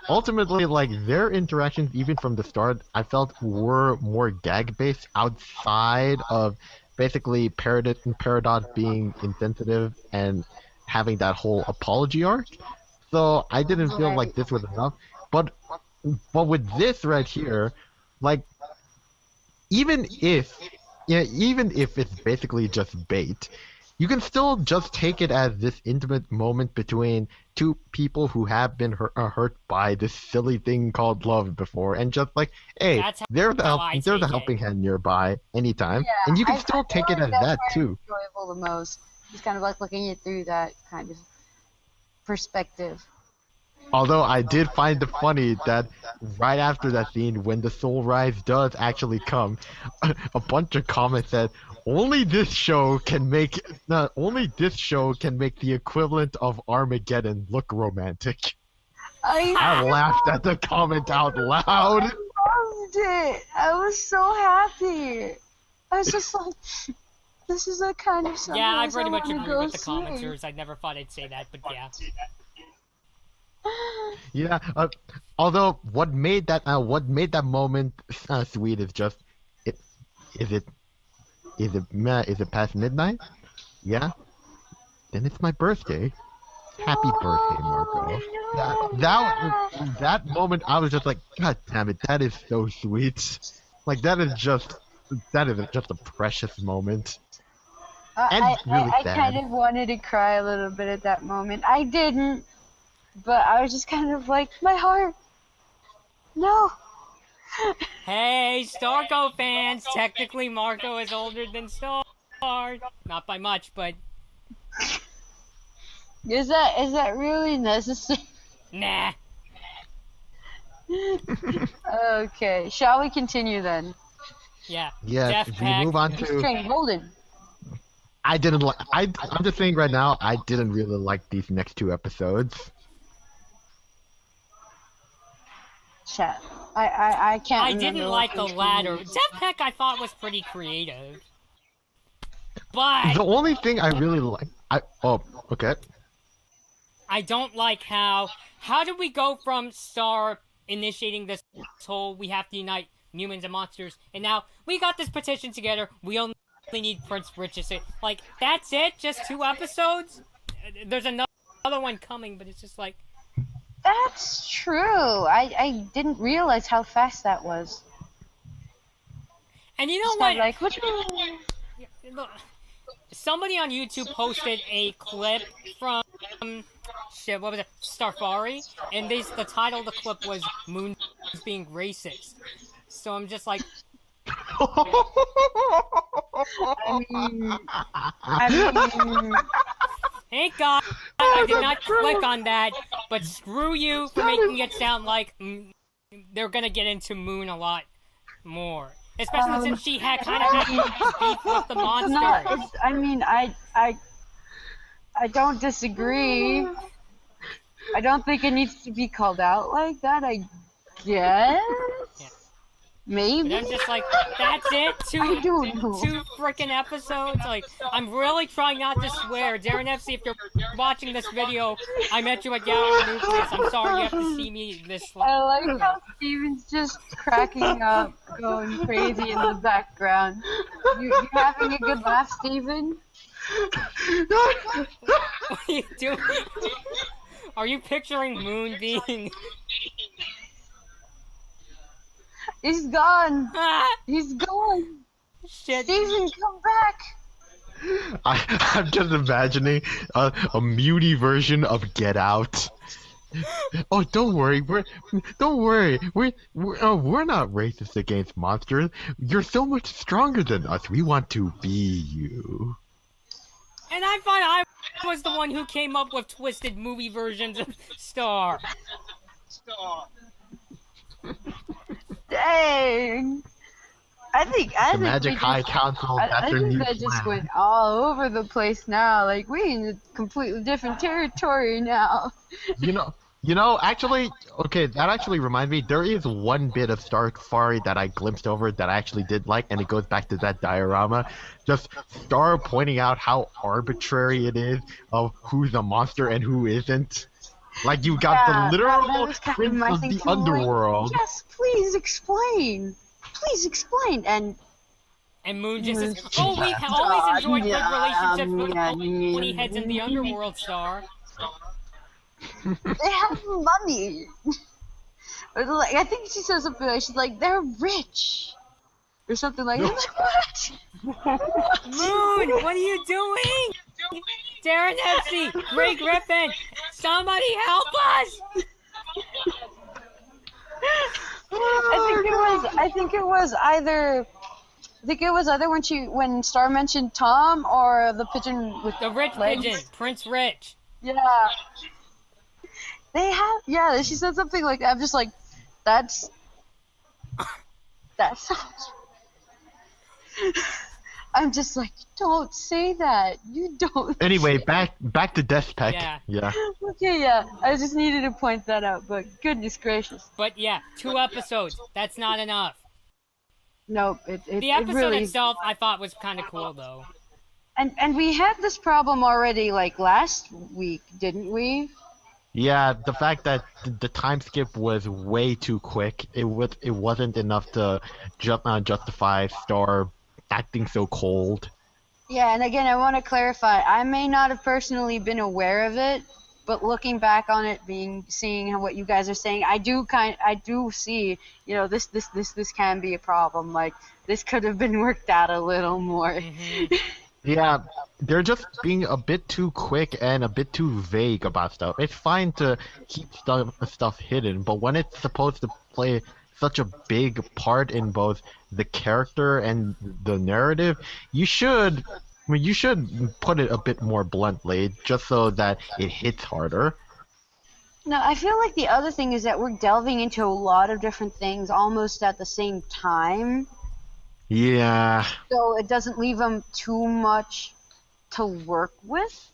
ultimately like their interactions even from the start I felt were more gag based outside of basically Peridot being insensitive and having that whole apology arc. So I didn't feel like this was enough. But with this right here, like even if it's basically just bait, you can still just take it as this intimate moment between two people who have been hurt by this silly thing called love before, and just like, hey, there's a helping hand nearby anytime, and you can still take it as that too. Enjoyable the most. Just kind of like looking at it through that kind of perspective. Although I did find it funny that right after that scene, when the Soul Rise does actually come, a bunch of comments said, only this show can make the equivalent of Armageddon look romantic. I laughed at the comment out loud. I loved it. I was so happy. I was just like, this is a kind of something. Yeah, I pretty much agree with the commenters. I never thought I'd say that, but yeah. Yeah. Although what made that moment sweet is just is it past midnight? Yeah. Then it's my birthday. Happy birthday, Marco. That moment I was just like, God damn it, that is so sweet. Like that is just a precious moment. And really I sad. kind of wanted to cry a little bit at that moment. I didn't. But I was just kind of like, my heart. No. Hey, Starco fans! Technically, Marco is older than Star. Not by much, but... Is that really necessary? Nah. Okay, shall we continue then? Yeah. Yeah, if we move on to... Train, Holden. I'm just saying right now, I didn't really like these next two episodes. Chat. I can't. I didn't like the latter. Deathpack I thought was pretty creative. But the only thing I really like, okay. I don't like how did we go from Star initiating this whole we have to unite humans and monsters, and now we got this petition together, we only need Prince Rich's. Like, that's it? Just 2 episodes? There's another one coming, but it's just like... That's true. I didn't realize how fast that was. And you know what? Like, which one? Somebody on YouTube posted a clip from what was it? Starfari, and the title of the clip was "Moon being racist." So I'm just like, I mean, thank God I did not click on that. But screw you for making it sound like they're gonna get into Moon a lot more. Especially since she had kind of beef with the monsters. I don't disagree. I don't think it needs to be called out like that, I guess. Yeah. Maybe. But I'm just like, that's it? I don't know. Two freaking episodes? Like, I'm really trying not to swear. Darren FC, if you're watching this video, I met you at Gallery Nucleus. I'm sorry you have to see me this I like how Steven's just cracking up, going crazy in the background. You having a good laugh, Steven? What are you doing? Are you picturing Moon being... He's gone. Ah! He's gone. Shit. Steven, come back. I'm just imagining a muty version of Get Out. Oh, don't worry. We're not racist against monsters. You're so much stronger than us. We want to be you. And I thought I was the one who came up with twisted movie versions of Star. Dang. I think The Magic High Council. I think that just went all over the place now. Like, we in a completely different territory now. Actually, okay, that actually reminds me, there is one bit of Star Safari that I glimpsed over that I actually did like, and it goes back to that diorama. Just Star pointing out how arbitrary it is of who's a monster and who isn't. Like, you got the literal prince of the underworld. Like, yes, please explain. Please explain. And Moon just says, oh, we always enjoyed good relationships when he heads in the underworld, Star. They have money. Like, I think she says something like, she's like, they're rich. Or something like that. What? Moon, what are you doing? Darren FC, Ray Griffin, somebody help us! I think it was either when Star mentioned Tom or the pigeon with the rich legs. pigeon, Prince Rich. Yeah. She said something like that. I'm just like, that sounds... I'm just like, don't say that. You don't. Anyway, back to Death Peck. Yeah. Okay, yeah. I just needed to point that out, but goodness gracious. But yeah, 2 episodes. That's not enough. Nope. The episode itself, I thought, was kind of cool, though. And we had this problem already, like, last week, didn't we? Yeah, the fact that the time skip was way too quick. It wasn't enough to justify Star acting so cold. Yeah, and again, I want to clarify. I may not have personally been aware of it, but looking back on it, seeing what you guys are saying, I do see, this can be a problem. Like, this could have been worked out a little more. Mm-hmm. Yeah, they're just being a bit too quick and a bit too vague about stuff. It's fine to keep stuff hidden, but when it's supposed to play such a big part in both the character and the narrative, you should put it a bit more bluntly, just so that it hits harder. No, I feel like the other thing is that we're delving into a lot of different things almost at the same time. Yeah. So it doesn't leave them too much to work with.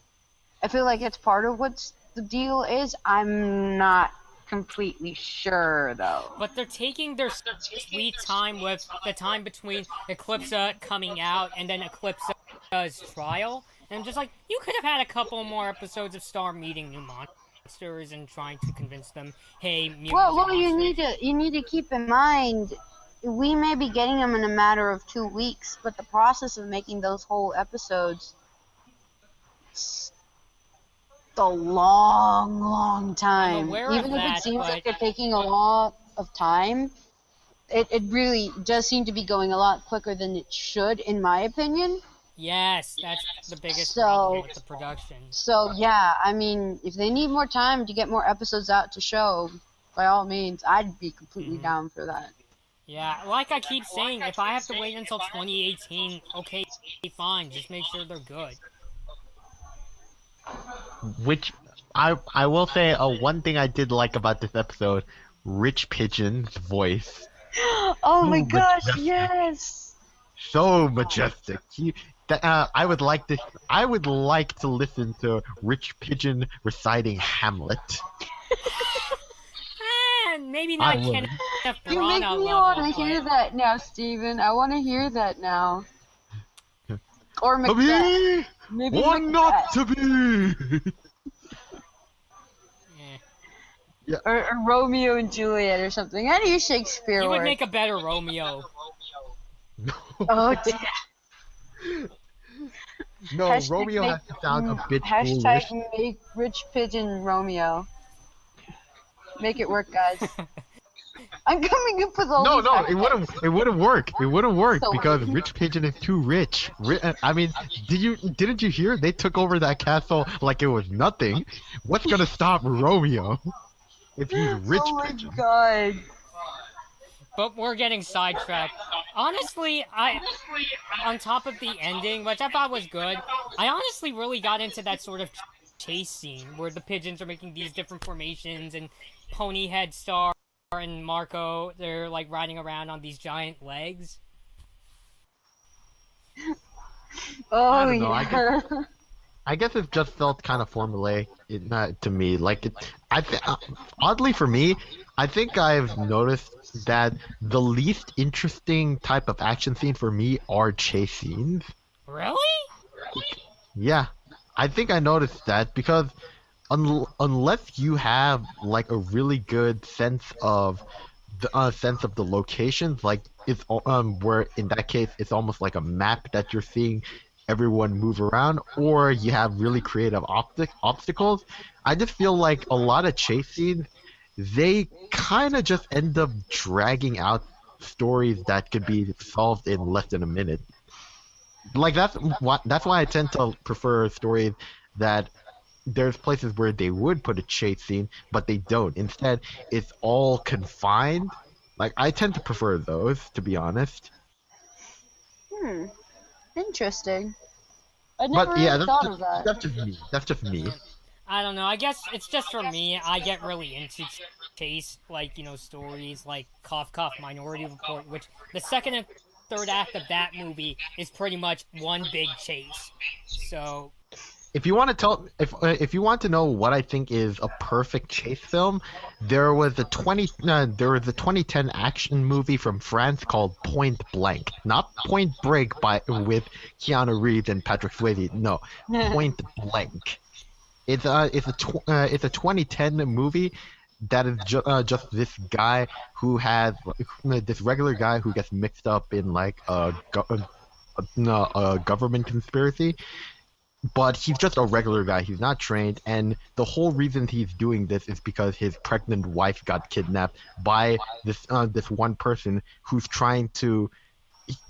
I feel like it's part of what the deal is. I'm not completely sure, though. But they're taking their sweet time with the time between Eclipsa coming out and then Eclipsa's trial. And I'm just like, you could have had a couple more episodes of Star meeting new monsters and trying to convince them, hey, mutants well, you need to keep in mind, we may be getting them in a matter of 2 weeks, but the process of making those whole episodes, a long time. Even if it seems like they're taking a lot of time, it really does seem to be going a lot quicker than it should, in my opinion. Yes, that's the biggest problem with the production. So yeah, I mean, if they need more time to get more episodes out to show, by all means, I'd be completely down for that. Yeah, like I keep saying, if I have to wait until 2018, okay, fine, just make sure they're good. Which, I will say, one thing I did like about this episode, Rich Pigeon's voice. Oh my gosh, yes! So majestic. I would like to listen to Rich Pigeon reciting Hamlet. Maybe not if You make Piranha me level, want to but- hear that now, Steven. I want to hear that now. Or To Macbeth. be Maybe or not Macbeth. to be. eh. Or Romeo and Juliet or something. Any Shakespeare You would work. make a better Romeo. Oh, damn. No, Hashtag Romeo make- has to sound a bit Hashtag foolish. make Rich Pigeon Romeo. Make it work, guys. I'm coming up with all No, these no, hashtags. it wouldn't work. It wouldn't work So because weird. Rich Pigeon is too rich. I mean, didn't you hear? They took over that castle like it was nothing. What's gonna stop Romeo if he's Rich Oh my Pigeon? god. But we're getting sidetracked. Honestly, on top of the ending, which I thought was good, I honestly really got into that sort of chase scene where the pigeons are making these different formations and Ponyhead Star and Marco, they're like riding around on these giant legs. Oh, I don't know, yeah. I guess it just felt kind of formulaic to me. Like oddly for me, I think I've noticed that the least interesting type of action scene for me are chase scenes. Really? Yeah, I think I noticed that because unless you have like a really good sense of the locations, like it's where in that case it's almost like a map that you're seeing everyone move around, or you have really creative obstacles. I just feel like a lot of chase scenes, they kind of just end up dragging out stories that could be solved in less than a minute. Like that's why I tend to prefer stories that there's places where they would put a chase scene, but they don't. Instead, it's all confined. Like I tend to prefer those, to be honest. Interesting. I never But yeah, really thought of that. that's just me. That's just me. I don't know. I guess it's just for me. I get really into chase, like, stories like Cough Cough Minority Report, which the second and third act of that movie is pretty much one big chase. So, If you want to if you want to know what I think is a perfect chase film, there was a 2010 action movie from France called Point Blank, not Point Break with Keanu Reeves and Patrick Swayze. No, Point Blank. It's a 2010 movie that is just this guy who has this regular guy who gets mixed up in like a government conspiracy. But he's just a regular guy. He's not trained, and the whole reason he's doing this is because his pregnant wife got kidnapped by this one person who's trying to.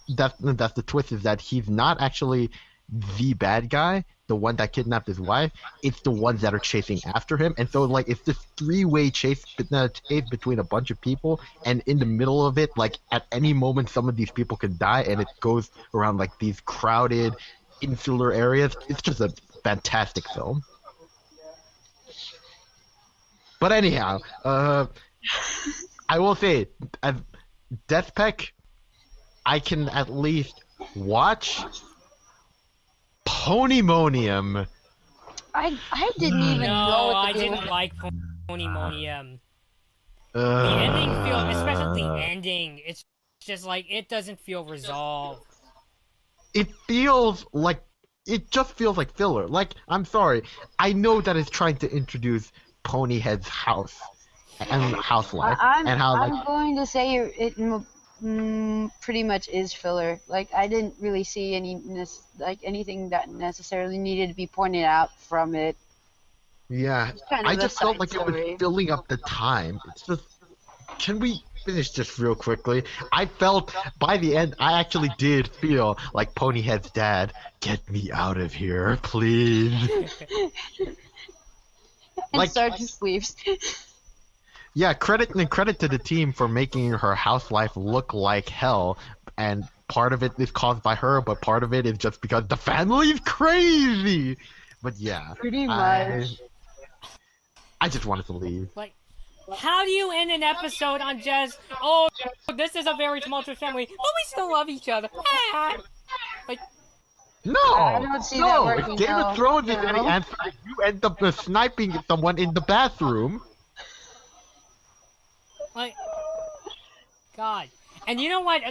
That's the twist, is that he's not actually the bad guy, the one that kidnapped his wife. It's the ones that are chasing after him, and so like it's this three-way chase between a bunch of people, and in the middle of it, like at any moment, some of these people could die, and it goes around like these crowded insular areas. It's just a fantastic film. But anyhow, I will say, as Deathpeck, I can at least watch. Ponymonium. I didn't even know no, what I to do didn't with like Ponymonium. The ending especially the ending, it's just like, it doesn't feel resolved. It just feels like filler. Like, I'm sorry, I know that it's trying to introduce Ponyhead's house and house life, I'm like going to say it pretty much is filler. Like, I didn't really see anything that necessarily needed to be pointed out from it. yeah, Kind of I a just felt side like it story. was filling up the time. It's just, can we finish this real quickly? I felt by the end, I actually did feel like Ponyhead's dad. Get me out of here, please. And Like- Sergeant leaves. Yeah, credit to the team for making her house life look like hell, and part of it is caused by her, but part of it is just because the family's crazy. But yeah, Pretty much. I just wanted to leave. Like, how do you end an episode on just, oh, this is a very tumultuous family, but we still love each other? Ah. Like, No, I don't see that working, Game no. of Thrones is any No. answer. You end up sniping someone in the bathroom. like, god. And you know what?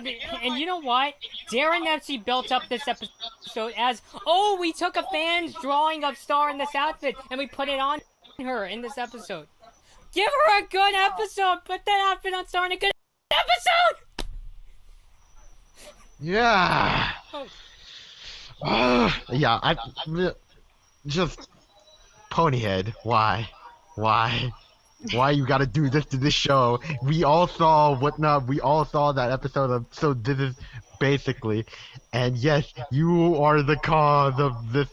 Darren Nepsey built up this episode as, oh, we took a fan's drawing of Star in this outfit and we put it on her in this episode. Give her a good episode. Put that outfit on Star in a good episode. Yeah. Yeah, I just Ponyhead. Why you gotta do this to this show? We all saw that episode of So This Is Basically, and yes, you are the cause of this,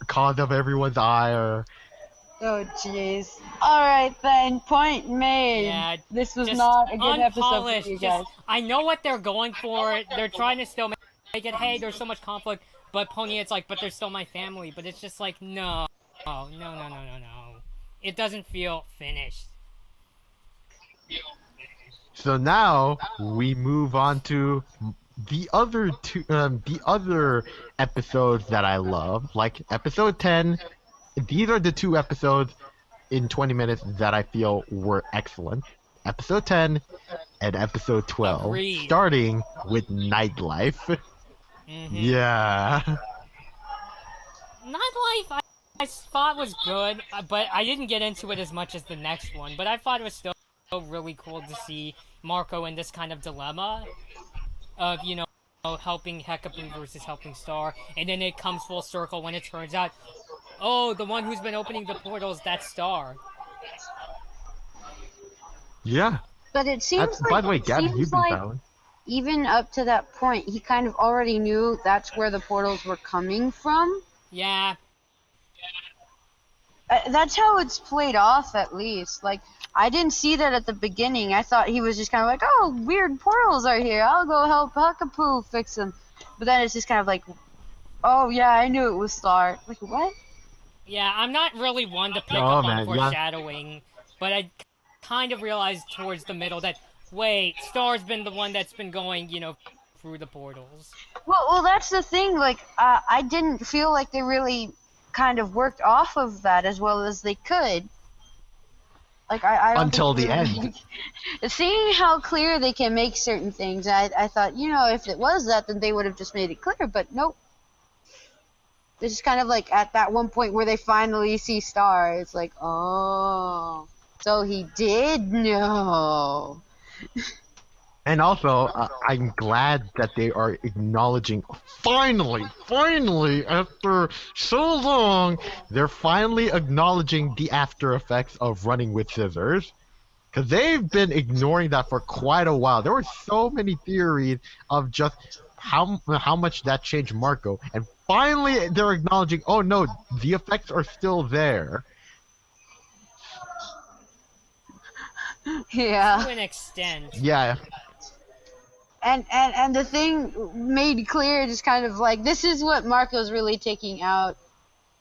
cause of everyone's ire. Oh jeez. Alright then, point made. Yeah, this was just not a good episode for you guys. I know what they're going for. They're trying to still make it, hey, there's so much conflict, but Ponyhead's like, but they're still my family. But it's just like, no. It doesn't feel finished. So now we move on to the other episodes that I love, like episode 10. These are the two episodes in 20 minutes that I feel were excellent. Episode 10 and episode 12. Agreed. Starting with Nightlife. Mm-hmm. Yeah. Nightlife, I thought was good, but I didn't get into it as much as the next one. But I thought it was still really cool to see Marco in this kind of dilemma of, helping Hecapoo versus helping Star. And then it comes full circle when it turns out, oh, the one who's been opening the portals, that's Star. Yeah. But it seems by the way, Gabby, you've been found. Even up to that point, he kind of already knew that's where the portals were coming from. Yeah. That's how it's played off, at least. Like, I didn't see that at the beginning. I thought he was just kind of like, oh, weird portals are here. I'll go help Hecapoo fix them. But then it's just kind of like, oh, yeah, I knew it was Star. Like, what? Yeah, I'm not really one to pick up on foreshadowing, but I kind of realized towards the middle that, wait, Star's been the one that's been going, through the portals. Well, that's the thing. Like, I didn't feel like they really kind of worked off of that as well as they could. Like, I don't until the end. Seeing how clear they can make certain things, I thought, if it was that, then they would have just made it clear. But nope. It's just kind of like at that one point where they finally see Star. It's like, oh, so he did know. And also, I'm glad that they are acknowledging, finally, after so long, they're finally acknowledging the after effects of running with scissors. Because they've been ignoring that for quite a while. There were so many theories of just how much that changed Marco. And finally, they're acknowledging, oh no, the effects are still there. Yeah. To an extent. Yeah. And the thing made clear, just kind of like, this is what Marco's really taking out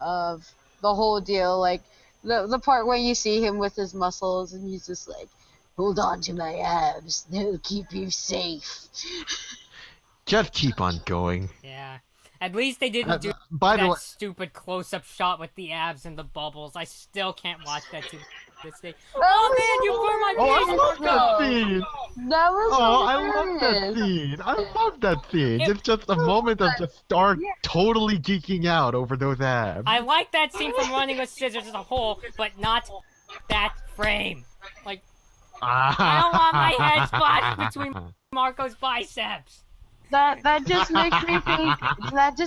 of the whole deal. Like, the part where you see him with his muscles, and he's just like, hold on to my abs, they'll keep you safe. Just keep on going. Yeah. At least they didn't do that stupid close-up shot with the abs and the bubbles. I still can't watch that to this day. Oh man, you burned my face! I love that scene! That was I love that scene! I love that scene! It's just a moment of just Star totally geeking out over those abs. I like that scene from Running with Scissors as a whole, but not that frame. Like, I don't want my head splashed between Marco's biceps. That just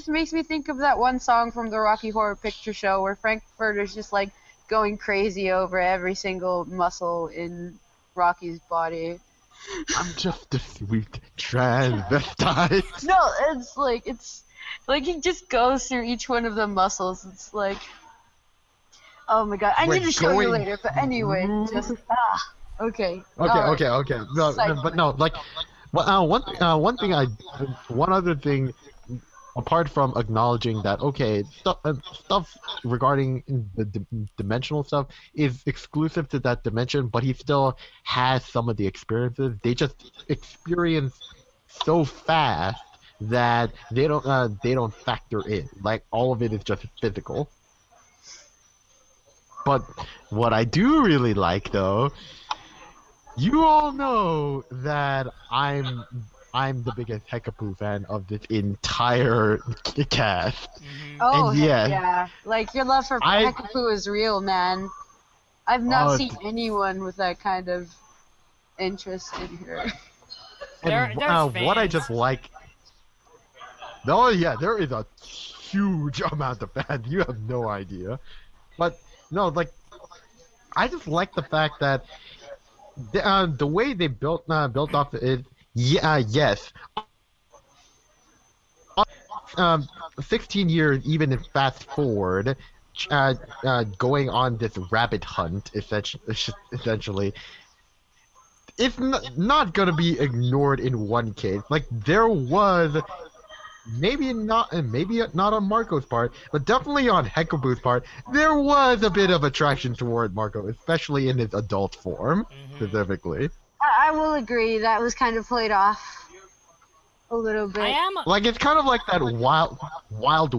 makes me think of that one song from the Rocky Horror Picture Show where Frankfurter's just like going crazy over every single muscle in Rocky's body. I'm just a sweet transvestite. No, it's like he just goes through each one of the muscles. It's like, oh my god, I need to show you later. But anyway, just okay. Okay. No, but no, like. One other thing, apart from acknowledging that, okay, stuff regarding the dimensional stuff is exclusive to that dimension, but he still has some of the experiences. They just experience so fast that they don't factor in. Like, all of it is just physical. But what I do really like, though, You all know that I'm the biggest Hekapoo fan of this entire cast. Hmm. Oh, And heck yes, yeah. Like, your love for I Hekapoo is real, man. I've not uh, seen anyone with that kind of interest in her. and There's what I fans. just like. Oh yeah, there is a huge amount of fans. You have no idea. But no, like I just like the fact that the way they built off it. Yeah, yes. 16 years, even if fast forward, going on this rabbit hunt, essentially, it's not gonna be ignored in one case. Like there was, maybe not on Marco's part, but definitely on Hekaboo's part, there was a bit of attraction toward Marco, especially in his adult form, Hmm. specifically. I will agree, that was kind of played off a little I bit. am. Like it's kind of like that Wild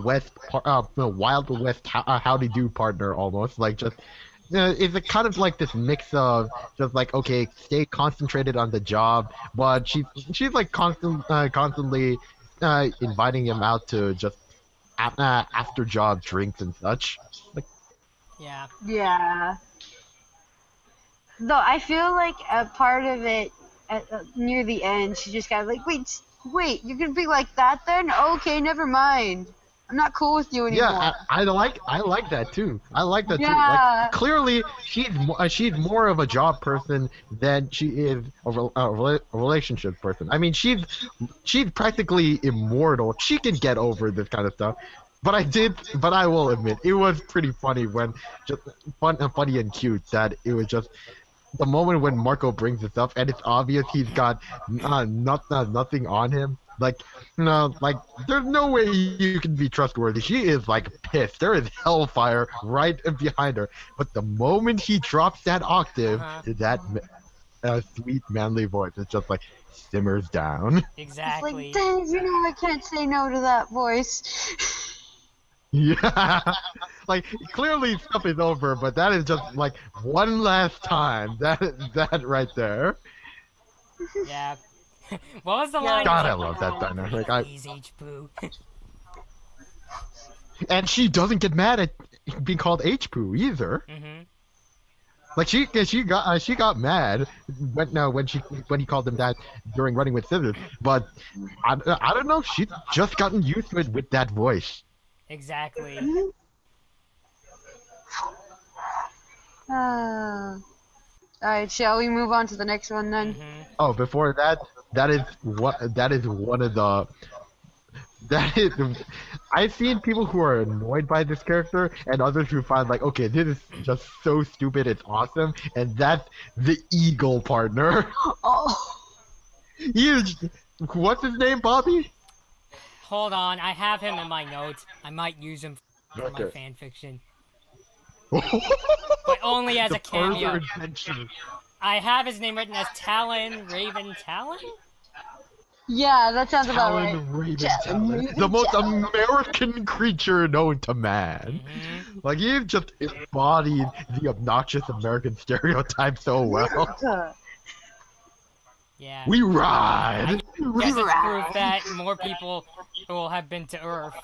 West, no, Wild West Howdy Do partner almost. Like just, it's a kind of like this mix of just like okay, stay concentrated on the job, but she's like constantly inviting him out to just after job drinks and such. Like Yeah. Yeah. Though I feel like a part of it near the end, she just got like, wait, you're gonna be like that then? Okay, never mind. I'm not cool with you yeah, anymore. I like that too. I like that too. Yeah. Like clearly she's more of a job person than she is a relationship person. I mean she's practically immortal. She can get over this kind of stuff. But I will admit it was pretty funny when just funny and cute that it was just the moment when Marco brings this up and it's obvious he's got nothing on him. Like, no, like there's no way you can be trustworthy. She is like pissed. There is hellfire right behind her. But the moment he drops that octave Uh-huh. to that sweet manly voice, it's just like simmers down. It's Exactly. like, dang, you know I can't say no to that voice. Yeah, like clearly stuff is over, but that is just like one last time. That right there. Yeah. What was the Yeah. line? God, It's I like, love that dynamic. I, please, H-Poo. and she doesn't get mad at being called H poo either. Hmm. Like she got mad when he called him that during Running with Scissors. But I don't know. She's just gotten used to it with that voice. Exactly. Alright, shall we move on to the next one then? Hmm. Oh, before that, that is one of the that is I've seen people who are annoyed by this character and others who find like okay this is just so stupid it's awesome, and that's the Eagle partner. Oh, He is, what's his name, Bobby? Hold on, I have him in my notes. I might use him for my Okay. fan fiction, but only as The a cameo. further adventure. I have his name written as Talon, Raven Talon? yeah, that sounds about right. Talon Raven Talon Talon. Raven The most Talon. American creature known to man. Hmm. Like, he just embodied the obnoxious American stereotype so well. Yeah. We ride! Guess it's proof that more people will have been to Earth.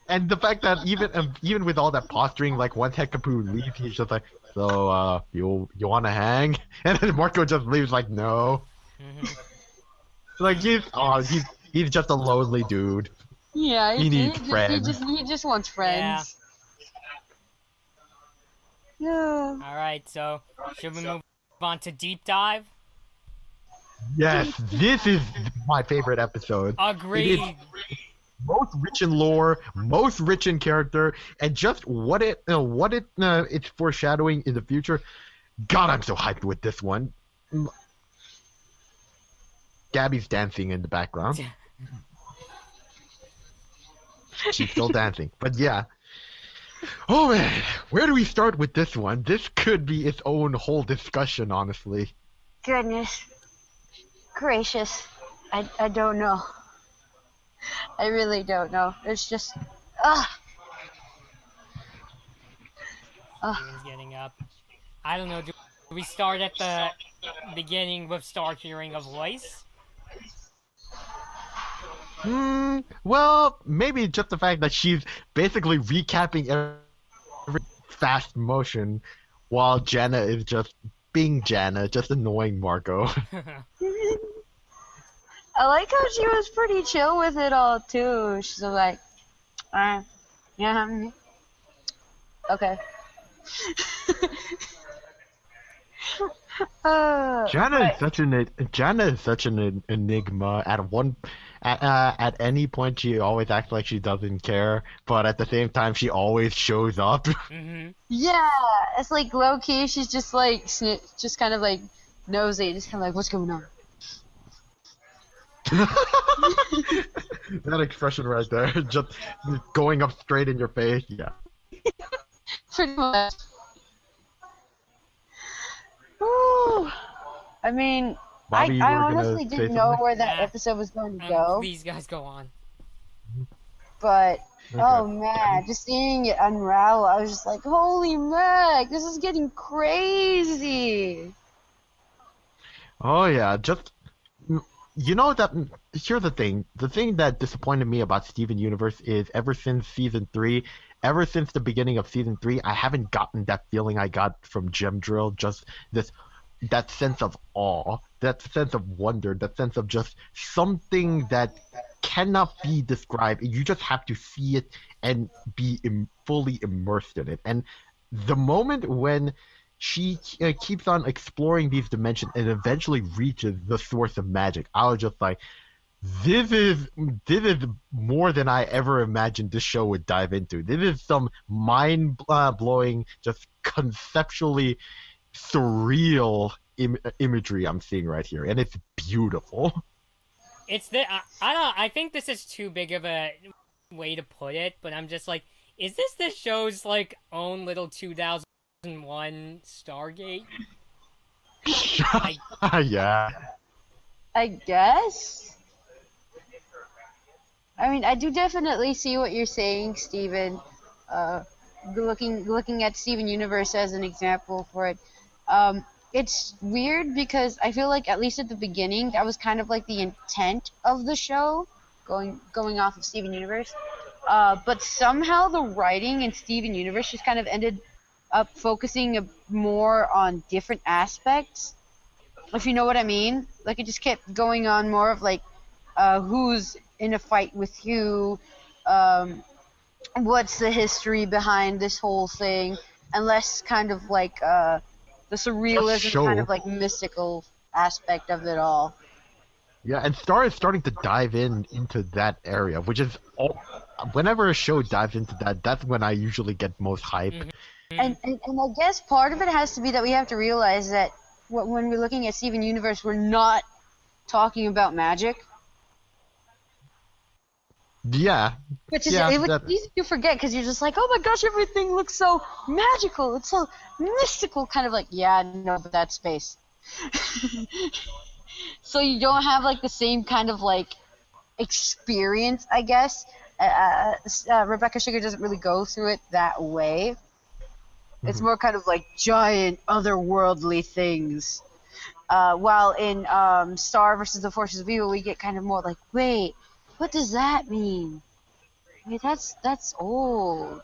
And the fact that even with all that posturing, like, once Hekapoo leaves, he's just like, so, you wanna hang? And then Marco just leaves like, no. Hmm. Like, he's just a lonely dude. Yeah, He needs friends. He just wants friends. Yeah. Alright, so, should we move on to Deep Dive? Yes, this is my favorite episode. Agreed. It is most rich in lore, most rich in character, and just what it's foreshadowing in the future. God, I'm so hyped with this one. Gabby's dancing in the background. She's still dancing, but yeah. Oh man, where do we start with this one? This could be its own whole discussion, honestly. Goodness gracious. I don't know. I really don't know. It's just, ugh. Steven's getting up. I don't know. Do we start at the beginning with Star hearing a voice? Well, maybe just the fact that she's basically recapping every fast motion, while Janna is just being Janna, just annoying Marco. I like how she was pretty chill with it all too. She's like, yeah, okay. Janna is such an enigma. At any point, she always acts like she doesn't care, but at the same time, she always shows up. Mm-hmm. Yeah, it's like low key. She's just like just kind of like nosy, just kind of like, what's going on? That expression right there, just going up straight in your face. Yeah. Pretty much. Ooh. I mean, Bobby, you I were gonna honestly say didn't know something? where that episode was going to go, Please, guys, go on. but oh Okay. man, just seeing it unravel, I was just like, holy Mac, this is getting crazy. Oh yeah, just you know that. Here's the thing. The thing that disappointed me about Steven Universe is ever since season 3, ever since the beginning of season 3, I haven't gotten that feeling I got from Gem Drill. Just that sense of awe, that sense of wonder, that sense of just something that cannot be described. You just have to see it and be fully immersed in it. And the moment when she keeps on exploring these dimensions and eventually reaches the source of magic, I was just like, this is more than I ever imagined this show would dive into. This is some mind blowing, just conceptually surreal imagery I'm seeing right here, and it's beautiful. It's I think this is too big of a way to put it, but I'm just like, is this show's like own little 2001 Stargate? Yeah. I guess. I mean, I do definitely see what you're saying, Steven. Looking at Steven Universe as an example for it. It's weird because I feel like, at least at the beginning, that was kind of like the intent of the show, going off of Steven Universe. But somehow the writing in Steven Universe just kind of ended up focusing more on different aspects, if you know what I mean. Like, it just kept going on more of like, who's in a fight with who, what's the history behind this whole thing, and less kind of like the surrealism, kind of like mystical aspect of it all. Yeah, and Star is starting to dive into that area, which is whenever a show dives into that, that's when I usually get most hype. Mm-hmm. And I guess part of it has to be that we have to realize that when we're looking at Steven Universe, we're not talking about magic. Yeah. Which is, yeah, it was easy to forget because you're just like, oh my gosh, everything looks so magical. It's so mystical, kind of like, yeah, no, but that's space. So you don't have like the same kind of like experience, I guess. Rebecca Sugar doesn't really go through it that way. It's more kind of like giant otherworldly things. While in Star vs. The Forces of Evil, we get kind of more like, wait, what does that mean? Wait, that's old,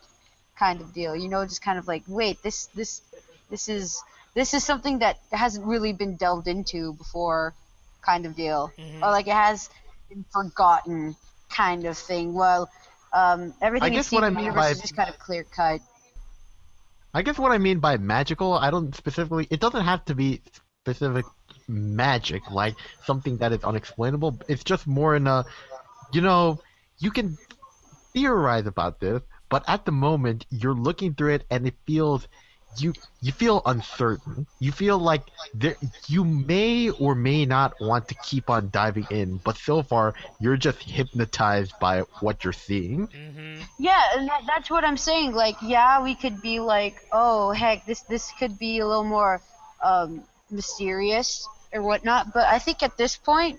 kind of deal. You know, just kind of like, wait, this is something that hasn't really been delved into before, kind of deal. Mm-hmm. Or like it has been forgotten, kind of thing. Well, everything in Steven Universe is just kind of clear cut. I guess what I mean by magical, I don't specifically. It doesn't have to be specific magic, like something that is unexplainable. It's just more in a, you know, you can theorize about this, but at the moment you're looking through it and it feels you feel uncertain. You feel like you may or may not want to keep on diving in, but so far you're just hypnotized by what you're seeing. Mm-hmm. Yeah, and that's what I'm saying. Like, yeah, we could be like, oh heck, this could be a little more mysterious or whatnot, but I think at this point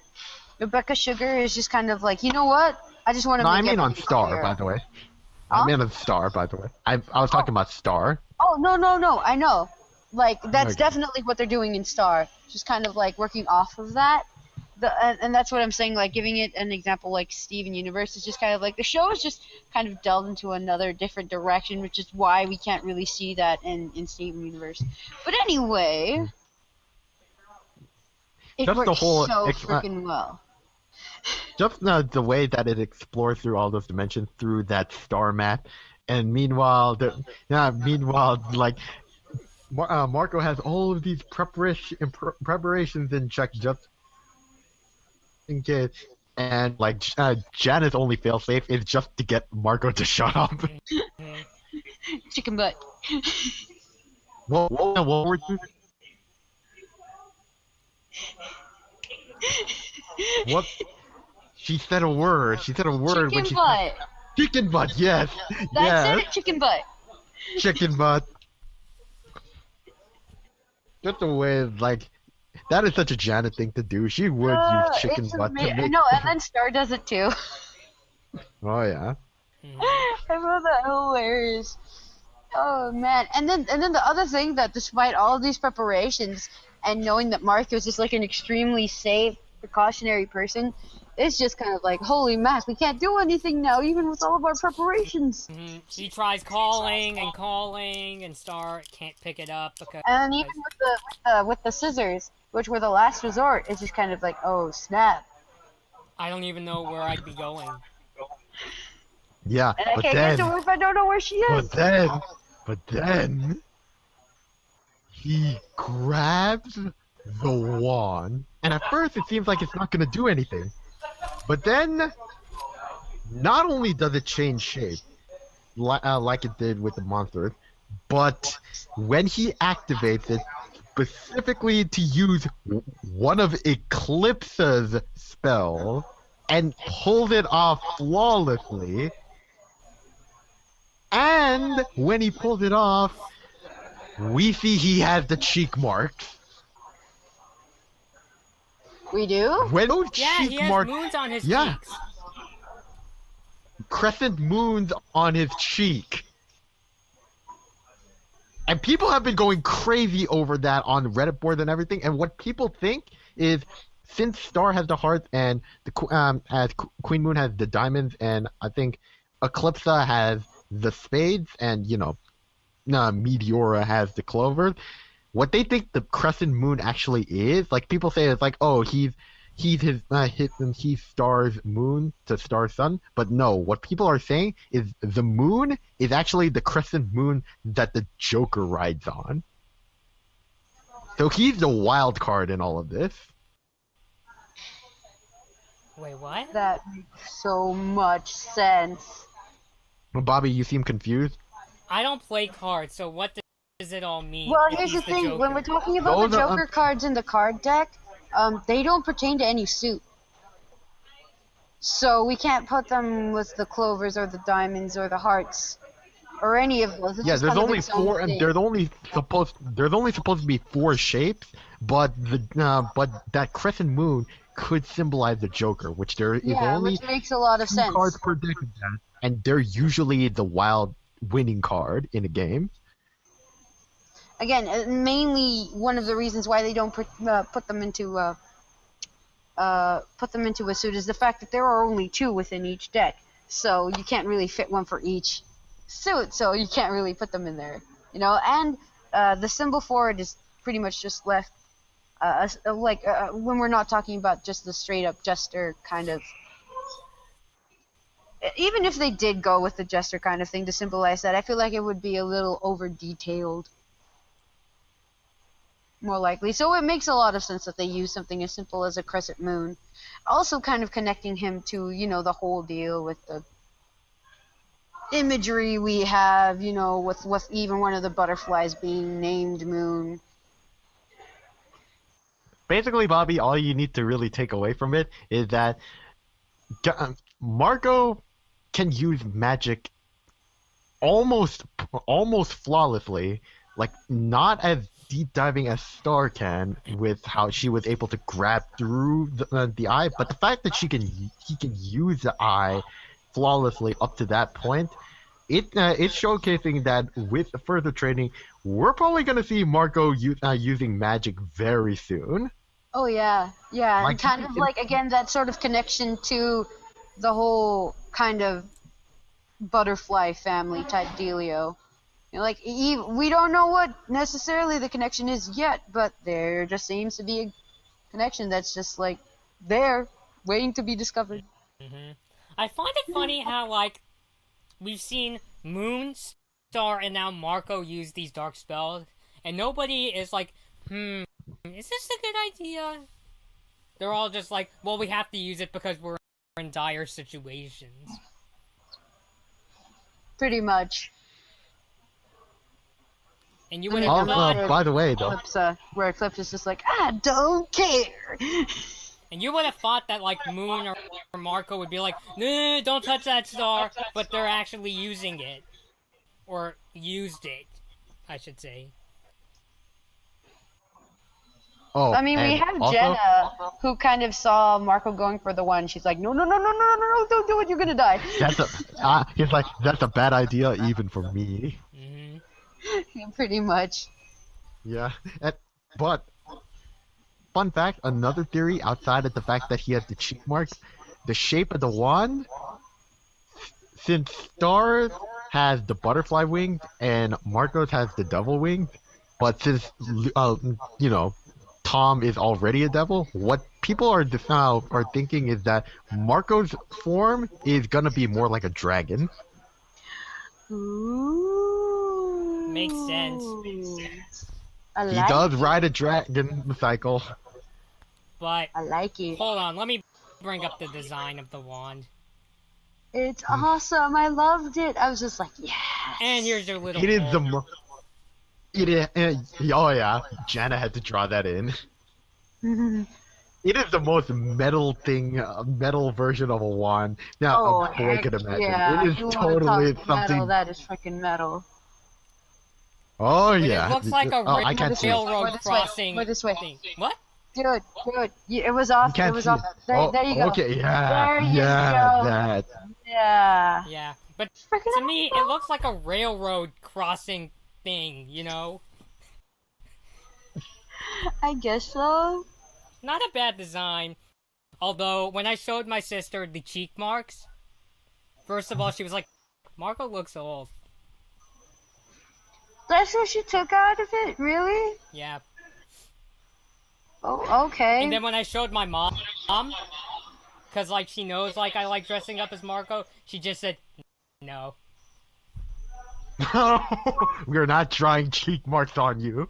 Rebecca Sugar is just kind of like, you know what? I just want to. No, I mean on Star, by the way. I meant a Star, by the way. I was talking about Star. Oh, no, I know. Like, that's Okay. definitely what they're doing in Star. Just kind of, like, working off of that. And that's what I'm saying, like, giving it an example like Steven Universe is just kind of like, the show is just kind of delved into another different direction, which is why we can't really see that in Steven Universe. But anyway, it Just the works whole so freaking well. Just the way that it explores through all those dimensions through that star map, and meanwhile, like Marco has all of these preparations in check just in case, and like Janet's only failsafe is just to get Marco to shut up. Chicken butt. What were you? What? She said a word. She said a word Chicken when she butt. Chicken butt. Yes. That's it, chicken butt. Chicken butt. Just the way, like, that is such a Janet thing to do. She would use chicken butt to make. No, and then Star does it too. Oh yeah. I found that hilarious. Oh man, and then the other thing that despite all of these preparations and knowing that Marco's just like an extremely safe, precautionary person, it's just kind of like, holy mass, we can't do anything now, even with all of our preparations. He tries calling, and Star can't pick it up because. And even with the scissors, which were the last resort, it's just kind of like, oh snap. I don't even know where I'd be going. Yeah, And I but can't then, get to her if I don't know where she is. but then, he grabs the wand, and at first it seems like it's not gonna do anything. But then, not only does it change shape, like it did with the monster, but when he activates it, specifically to use one of Eclipsa's spells, and pulls it off flawlessly, and when he pulls it off, we see he has the cheek marks. We do? When those Yeah, cheek he has marks, moons on his yeah. cheeks. Crescent moons on his cheek. And people have been going crazy over that on Reddit boards and everything. And what people think is, since Star has the hearts and as Queen Moon has the diamonds, and I think Eclipsa has the spades, and Meteora has the clovers. What they think the crescent moon actually is, like people say, it's like, oh, he's Star's moon to Star's sun, but no, what people are saying is the moon is actually the crescent moon that the Joker rides on. So he's the wild card in all of this. Wait, what? That makes so much sense. Bobby, you seem confused. I don't play cards, so what does it all mean? Well, if here's he's the thing. Joker? When we're talking about the Joker cards in the card deck, they don't pertain to any suit. So we can't put them with the clovers or the diamonds or the hearts or any of those. It's Yeah, just there's kind of only its own four, and thing. there's only supposed to be 4 shapes, but that crescent moon could symbolize the Joker, which there is only which makes a lot of 2 sense. cards per deck of that, and they're usually the wild winning card in a game. Again, mainly one of the reasons why they don't put them into a suit is the fact that there are only 2 within each deck, so you can't really fit one for each suit, so you can't really put them in there, And the symbol for it is pretty much just left, when we're not talking about just the straight up jester kind of. Even if they did go with the jester kind of thing to symbolize that, I feel like it would be a little over detailed. More likely. So it makes a lot of sense that they use something as simple as a crescent moon. Also kind of connecting him to, the whole deal with the imagery we have, with even one of the butterflies being named Moon. Basically, Bobby, all you need to really take away from it is that Marco can use magic almost flawlessly, like not as deep diving as Star can with how she was able to grab through the eye, but the fact that he can use the eye flawlessly up to that point it's showcasing that with further training, we're probably gonna see Marco using magic very soon. Oh yeah, yeah, and Like, kind of like again that sort of connection to the whole kind of butterfly family type dealio. You know, like we don't know what necessarily the connection is yet, but there just seems to be a connection that's just like there, waiting to be discovered. I find it funny how like we've seen Moon, Star, and now Marco use these dark spells, and nobody is like, is this a good idea? They're all just like, well, we have to use it because we're in dire situations. Pretty much. And you would have thought, by the way, though, Eclipsa, where Eclipsa is just like, I don't care. and you would have thought that like Moon or Marco would be like, no, don't touch that star, but they're actually using it, or used it, I should say. oh, I mean, we have also, Jenna, who kind of saw Marco going for the one. She's like, no, don't do it, you're gonna die. he's like, that's a bad idea even for me. Pretty much. Yeah, but fun fact, another theory outside of the fact that he has the cheek marks, the shape of the wand, since Star has the butterfly wing and Marcos has the devil wing, but since Tom is already a devil, what people are thinking is that Marco's form is gonna be more like a dragon. Ooh. Makes sense. He does ride a dragon cycle. But I like it. hold on, let me bring up the design of the wand. It's awesome. I loved it. I was just like, yes. And here's your little. It is hole. oh yeah, Jana had to draw that in. It is the most metal version of a wand. Now, a boy could imagine. Yeah, it is totally something. Metal, that is freaking metal. Oh But yeah. it looks like a I can't see it. railroad crossing Go this way. thing. What? Dude, it was off. Can't It was see off. it. There you go. Okay, yeah, There you yeah, go. that. Yeah. Yeah, but Freaking to me, it looks like a railroad crossing thing, you know? I guess so. Not a bad design. Although, when I showed my sister the cheek marks, first of all, she was like, Marco looks old. That's what she took out of it? Really? Yeah. Oh, okay. And then when I showed my mom, because, like, she knows, like, I like dressing up as Marco, she just said, no. We're not drawing cheek marks on you.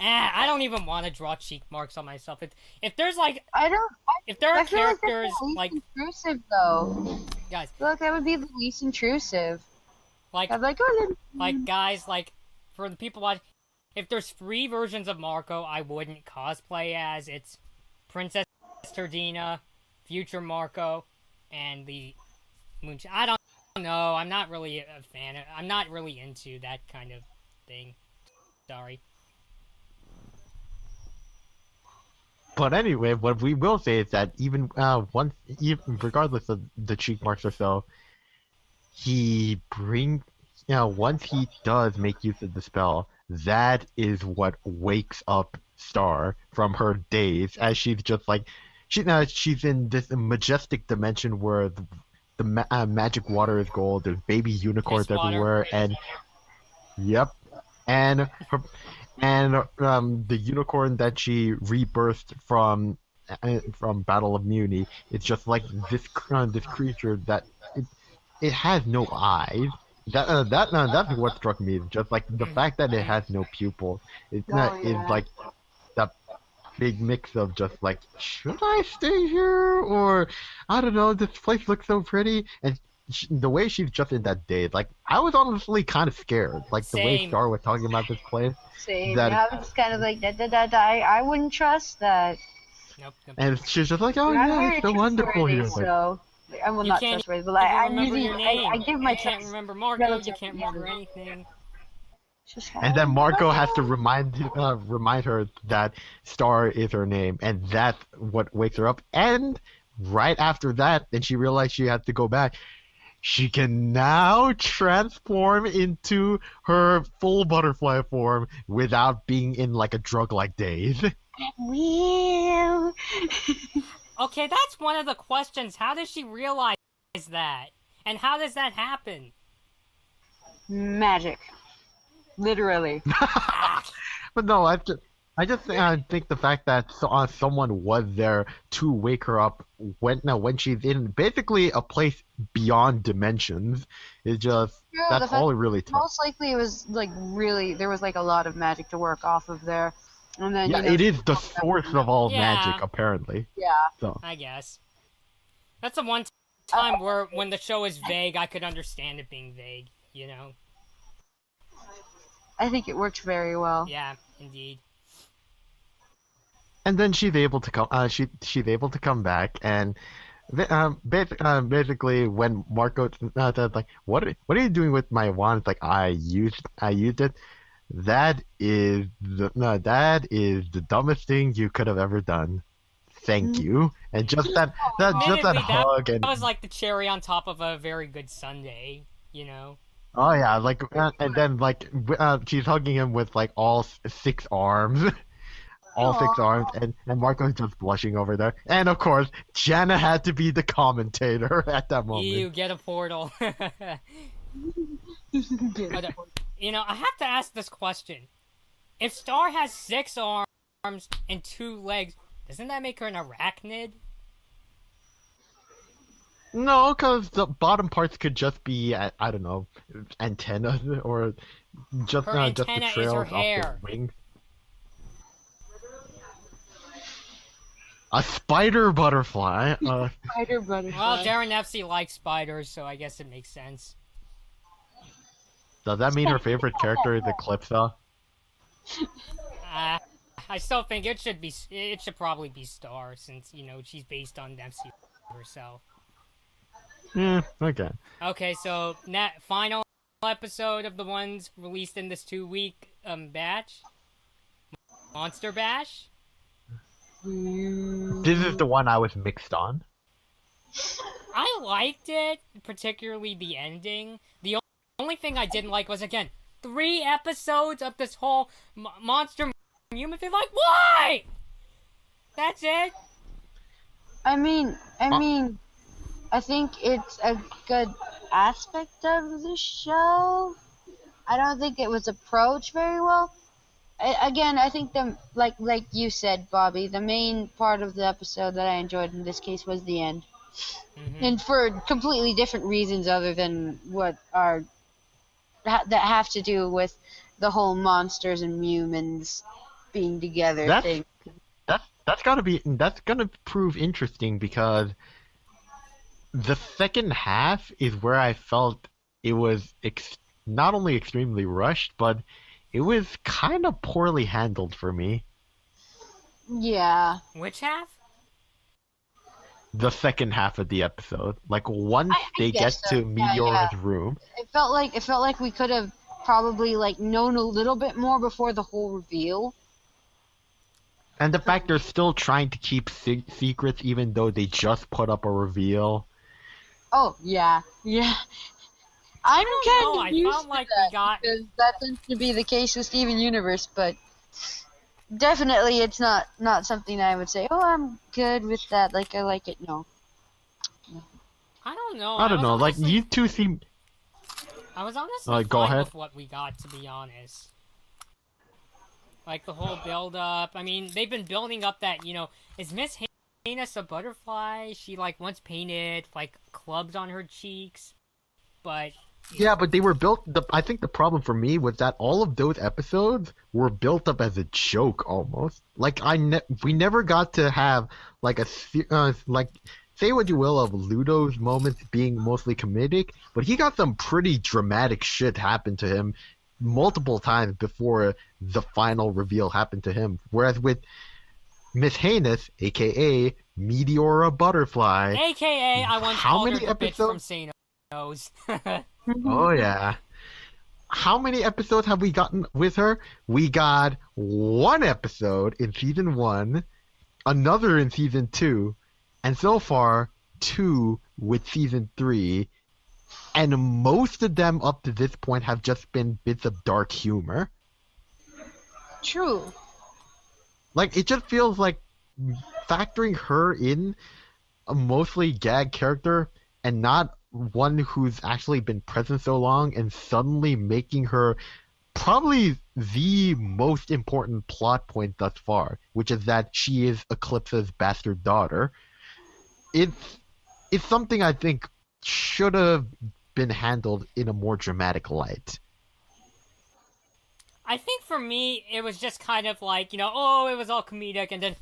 I don't even want to draw cheek marks on myself. If there's, like, I don't. if there are I feel like characters, that's the least like, intrusive, though. guys, I feel like that would be the least intrusive. like, I'm like, oh, like, guys, like, for the people watching, if there's 3 versions of Marco I wouldn't cosplay as, it's Princess Turdina, Future Marco, and the Moonshine. I don't know. I'm not really a fan. I'm not really into that kind of thing. Sorry. But anyway, what we will say is that even regardless of the cheek marks or so, once he does make use of the spell, that is what wakes up Star from her daze, as she's just like, she's in this majestic dimension where the magic water is gold, there's baby unicorns everywhere, and yep, and the unicorn that she rebirthed from Battle of Muni, it's just like this creature that it has no eyes. That's what struck me. Just like the fact that it has no pupils. Is like that big mix of just like, should I stay here, or I don't know. This place looks so pretty, and the way she's just in that daze, like I was honestly kind of scared. Like the way Star was talking about this place. Same. I was kind of like that. I wouldn't trust that. Nope. And she's just like, oh yeah, it's so wonderful here. So I will not trustworthy, but I give my you can't remember Marco. You can't remember anything. And then Marco has to remind her that Star is her name, and that's what wakes her up. And right after that, then she realized she had to go back. she can now transform into her full butterfly form without being in like a drug-like daze. Well, Okay, that's one of the questions. How does she realize that? And how does that happen? magic. Literally. But no, I think the fact that someone was there to wake her up when she's in basically a place beyond dimensions is just Yeah, that's all it really tells. Most likely it was like really there was like a lot of magic to work off of there, and then Yeah, you know, it is the source of all Yeah. magic apparently. yeah. So I guess. That's the one time where when the show is vague, I could understand it being vague, you know? I think it works very well. Yeah, indeed. and then she's able to come. She's able to come back and. Basically, when Marco says like, "What are you doing with my wand?" It's like I used it. That is the dumbest thing you could have ever done. Thank you. And just that Admittedly, hug and That was like the cherry on top of a very good sundae, you know? oh yeah, like and then like she's hugging him with like all 6 arms. All 6 arms, and Marco's just blushing over there. And of course, Jana had to be the commentator at that moment. You get a portal. You know, I have to ask this question. If Star has 6 arms and 2 legs, doesn't that make her an arachnid? No, because the bottom parts could just be, I don't know, antennas or just Her just the antenna is trails her off hair. the wings. A spider butterfly. Spider butterfly. Well, Darren Nefsey likes spiders, so I guess it makes sense. Does that mean her favorite character is Eclipsa? I still think it should probably be Star, since, you know, she's based on Nefsey herself. Okay. Okay, so final episode of the ones released in this 2-week batch. Monster Bash. This is the one I was mixed on. I liked it, particularly the ending. The only thing I didn't like was, again, 3 episodes of this whole monster human thing. Like, why? That's it. I mean, I think it's a good aspect of the show. I don't think it was approached very well. Again, I think like you said, Bobby, the main part of the episode that I enjoyed in this case was the end, and for completely different reasons other than what are that have to do with the whole monsters and humans being together thing. That's gonna prove interesting because the second half is where I felt it was not only extremely rushed, but it was kind of poorly handled for me. Yeah. Which half? The second half of the episode, like once they get guess so. to Meteora's Yeah. room. It felt like we could have probably like known a little bit more before the whole reveal. And the fact they're still trying to keep secrets even though they just put up a reveal. Oh yeah. I'm kind I of used felt to like that we got- because that tends to be the case with Steven Universe, but definitely it's not something I would say, oh, I'm good with that, like I like it. No. I don't know. I don't know, like honestly- you two seem. I was honestly Go fine ahead. with what we got, to be honest. Like, the whole build-up. I mean, they've been building up that, you know, is Miss Heinous a butterfly? She, like, once painted, like, clubs on her cheeks. But... Yeah, but they were built. I think the problem for me was that all of those episodes were built up as a joke almost. Like we never got to have like like say what you will of Ludo's moments being mostly comedic, but he got some pretty dramatic shit happen to him multiple times before the final reveal happened to him. Whereas with Miss Heinous, aka Meteora Butterfly, AKA, I once how called many her the bitch from episodes? St. O's. Oh yeah. How many episodes have we gotten with her? We got 1 episode in season 1, another in season 2, and so far 2 with season 3. and most of them up to this point have just been bits of dark humor. True. Like, it just feels like factoring her in a mostly gag character and not one who's actually been present so long and suddenly making her probably the most important plot point thus far, which is that she is Eclipsa's bastard daughter. It's something I think should have been handled in a more dramatic light. I think for me, it was just kind of like, oh, it was all comedic, and then,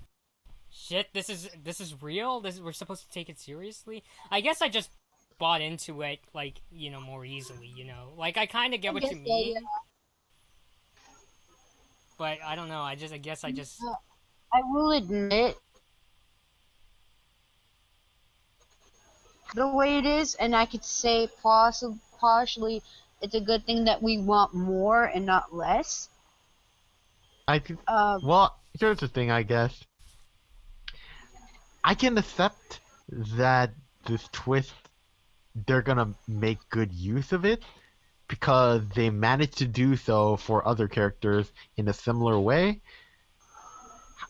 shit, this is real? We're supposed to take it seriously? I guess I just bought into it, like, more easily, Like, I kind of get what you mean. Yeah. But, I don't know, I guess I just... I will admit, the way it is, and I could say partially it's a good thing that we want more and not less. Well, here's the thing, I guess. I can accept that this twist, they're gonna make good use of it, because they managed to do so for other characters in a similar way.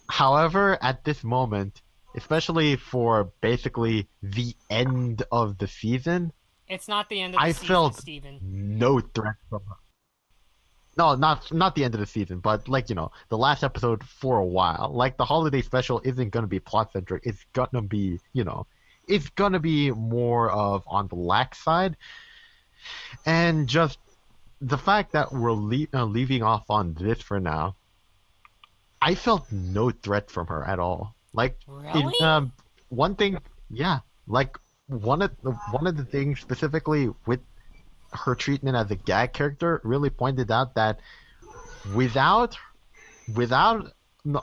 However, at this moment, especially for basically the end of the season, it's not the end of the I season, felt Steven. no threat from her. No, not the end of the season, but like, the last episode for a while. Like, the holiday special isn't gonna be plot centric. It's gonna be, it's gonna be more of on the lax side. And just the fact that we're leaving off on this for now, I felt no threat from her at all. Like, really? one thing, yeah, like one of the things specifically with her treatment as a gag character really pointed out that without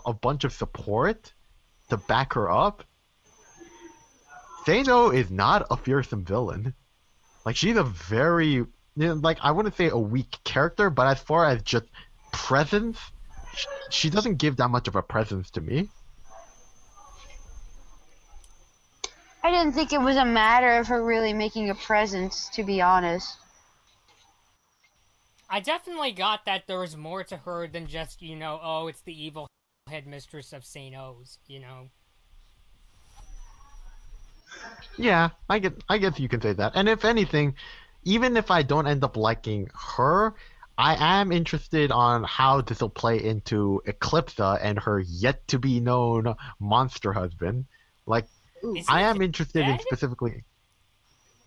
a bunch of support to back her up, Sano is not a fearsome villain. Like, she's a very, like, I wouldn't say a weak character, but as far as just presence, she doesn't give that much of a presence to me. I didn't think it was a matter of her really making a presence, to be honest. I definitely got that there was more to her than just, oh, it's the evil headmistress of St. O's, Yeah, I guess you can say that. And if anything, even if I don't end up liking her, I am interested on how this will play into Eclipsa and her yet to be known monster husband. Like, I am interested in specifically.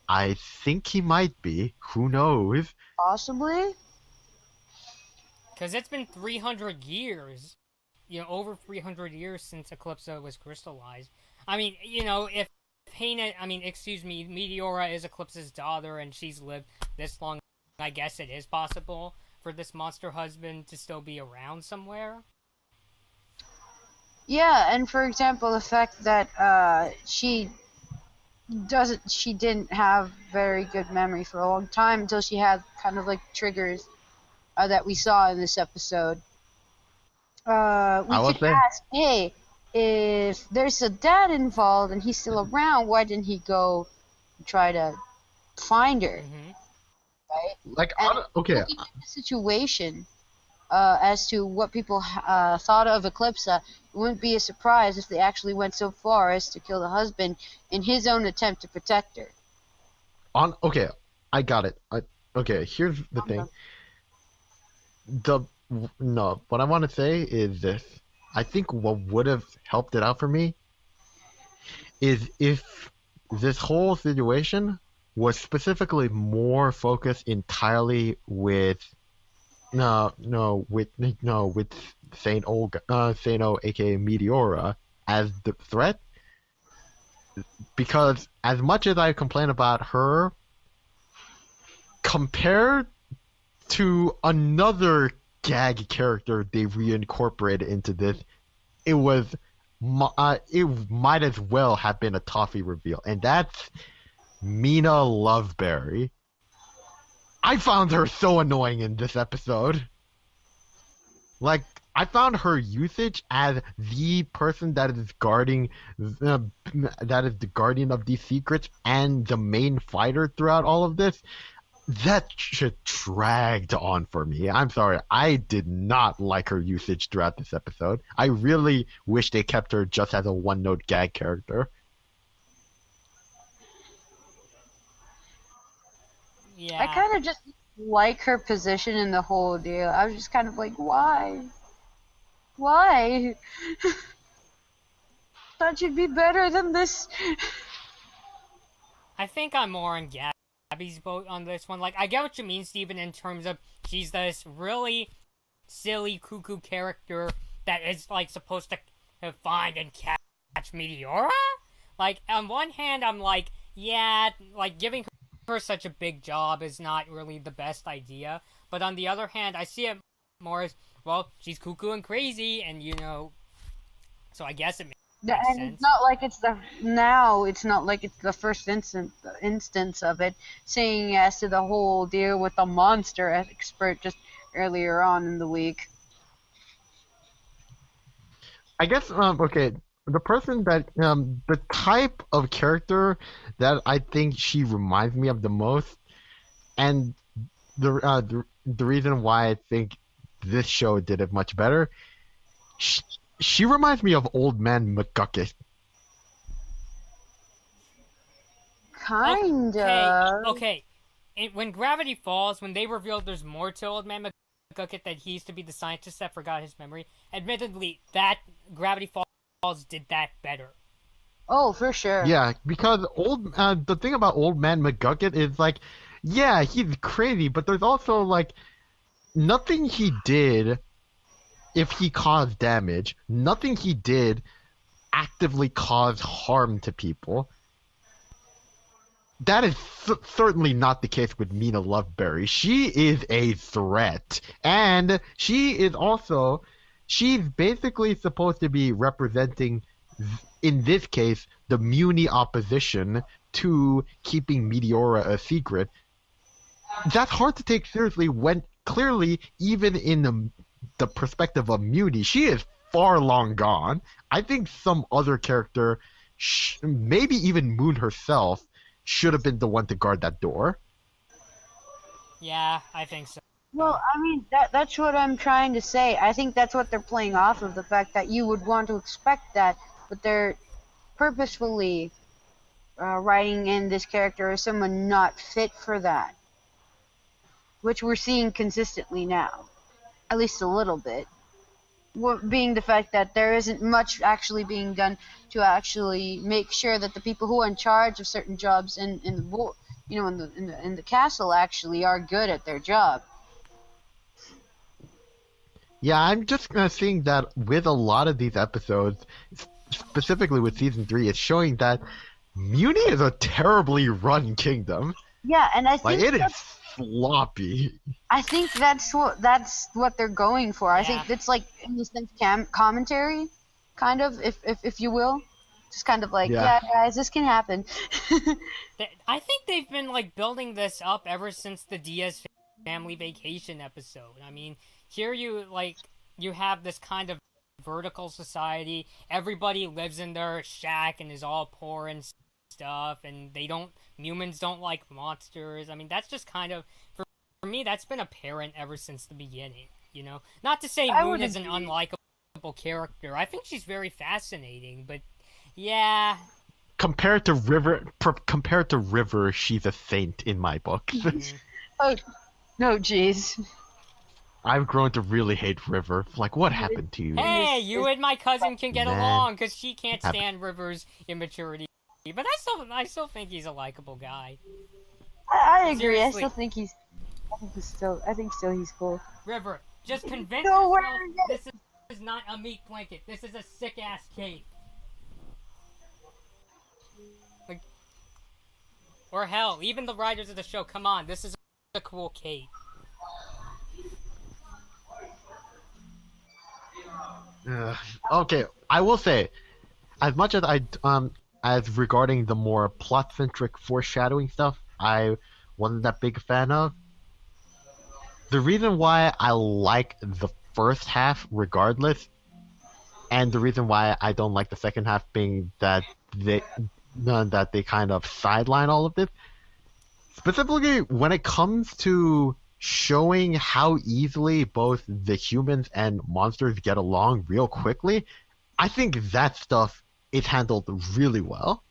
I think he might be. Who knows? Possibly. Because it's been 300 years. Over 300 years since Eclipsa was crystallized. I mean, if Meteora is Eclipsa's daughter and she's lived this long, I guess it is possible for this monster husband to still be around somewhere. Yeah, and for example, the fact that she didn't have very good memory for a long time until she had kind of like triggers that we saw in this episode. We could ask, hey, if there's a dad involved and he's still around, why didn't he go try to find her? Mm-hmm. Right? Like, okay. Looking at the situation as to what people thought of Eclipsa, it wouldn't be a surprise if they actually went so far as to kill the husband in his own attempt to protect her. Okay, I got it. Okay, here's the thing. What I want to say is this. I think what would have helped it out for me is if this whole situation was specifically more focused entirely with Saint O, aka Meteora, as the threat. Because as much as I complain about her, compared to another gag character they reincorporated into this, it might as well have been a toffee reveal, and that's Mina Loveberry. I found her so annoying in this episode. Like, I found her usage as the person that is guarding that is the guardian of these secrets and the main fighter throughout all of this. That shit dragged on for me. I'm sorry. I did not like her usage throughout this episode. I really wish they kept her just as a one-note gag character. Yeah. I kind of just like her position in the whole deal. I was just kind of like, why? Why? Thought she'd be better than this. I think I'm more on Gabby's boat on this one. Like, I get what you mean, Steven, in terms of she's this really silly, cuckoo character that is, like, supposed to find and catch Meteora? Like, on one hand, I'm like, yeah, like, giving her such a big job is not really the best idea. But on the other hand, I see it more as, well, she's cuckoo and crazy, and, you know, so I guess it makes And sense. it's not like it's the first instance of it, saying yes to the whole deal with the monster expert just earlier on in the week. I guess okay, the person that the type of character that I think she reminds me of the most, and the reason why I think this show did it much better, she reminds me of Old Man McGucket. Kinda. Okay. When Gravity Falls, when they revealed there's more to Old Man McGucket, that he used to be the scientist that forgot his memory, admittedly, that Gravity Falls did that better. Oh, for sure. Yeah, because the thing about Old Man McGucket is like, yeah, he's crazy, but there's also like nothing he did, if he caused damage, nothing he did actively caused harm to people. That is certainly not the case with Mina Loveberry. She is a threat. And she's basically supposed to be representing, in this case, the Muni opposition to keeping Meteora a secret. That's hard to take seriously when clearly, even in the perspective of Muni, she is far long gone. I think some other character, maybe even Moon herself, should have been the one to guard that door. Yeah, I think so. Well, I mean, that's what I'm trying to say. I think that's what they're playing off of, the fact that you would want to expect that, but they're purposefully writing in this character as someone not fit for that, which we're seeing consistently now, at least a little bit. Being the fact that there isn't much actually being done to actually make sure that the people who are in charge of certain jobs in the castle actually are good at their job. Yeah, I'm just seeing that with a lot of these episodes, specifically with season 3, it's showing that Muni is a terribly run kingdom. Yeah, and I think like it is sloppy. I think that's what they're going for. I think it's like, in the sense, commentary, kind of, if you will. Just kind of like, yeah guys, this can happen. I think they've been like building this up ever since the Diaz family vacation episode. I mean, here you have this kind of vertical society. Everybody lives in their shack and is all poor and stuff, and humans don't like monsters. I mean, that's just kind of, for me, that's been apparent ever since the beginning, you know? Not to say Moon is an unlikable character. I think she's very fascinating, but yeah. Compared to River, she's a saint in my book. Mm-hmm. Oh, no, jeez. I've grown to really hate River. Like, what happened to you? Hey, you and my cousin can get Man. along because she can't stand River's immaturity. But I still think he's a likable guy. I agree. Seriously. I think still he's cool. River, just convince No, yourself this is not a meat blanket. This is a sick ass cape. Like, or hell, even the writers of the show. Come on, this is a cool cape. Okay, I will say, as much as as regarding the more plot-centric foreshadowing stuff, I wasn't that big a fan of. the reason why I like the first half regardless, and the reason why I don't like the second half being they that they kind of sideline all of this, specifically when it comes to showing how easily both the humans and monsters get along real quickly, I think that stuff is handled really well.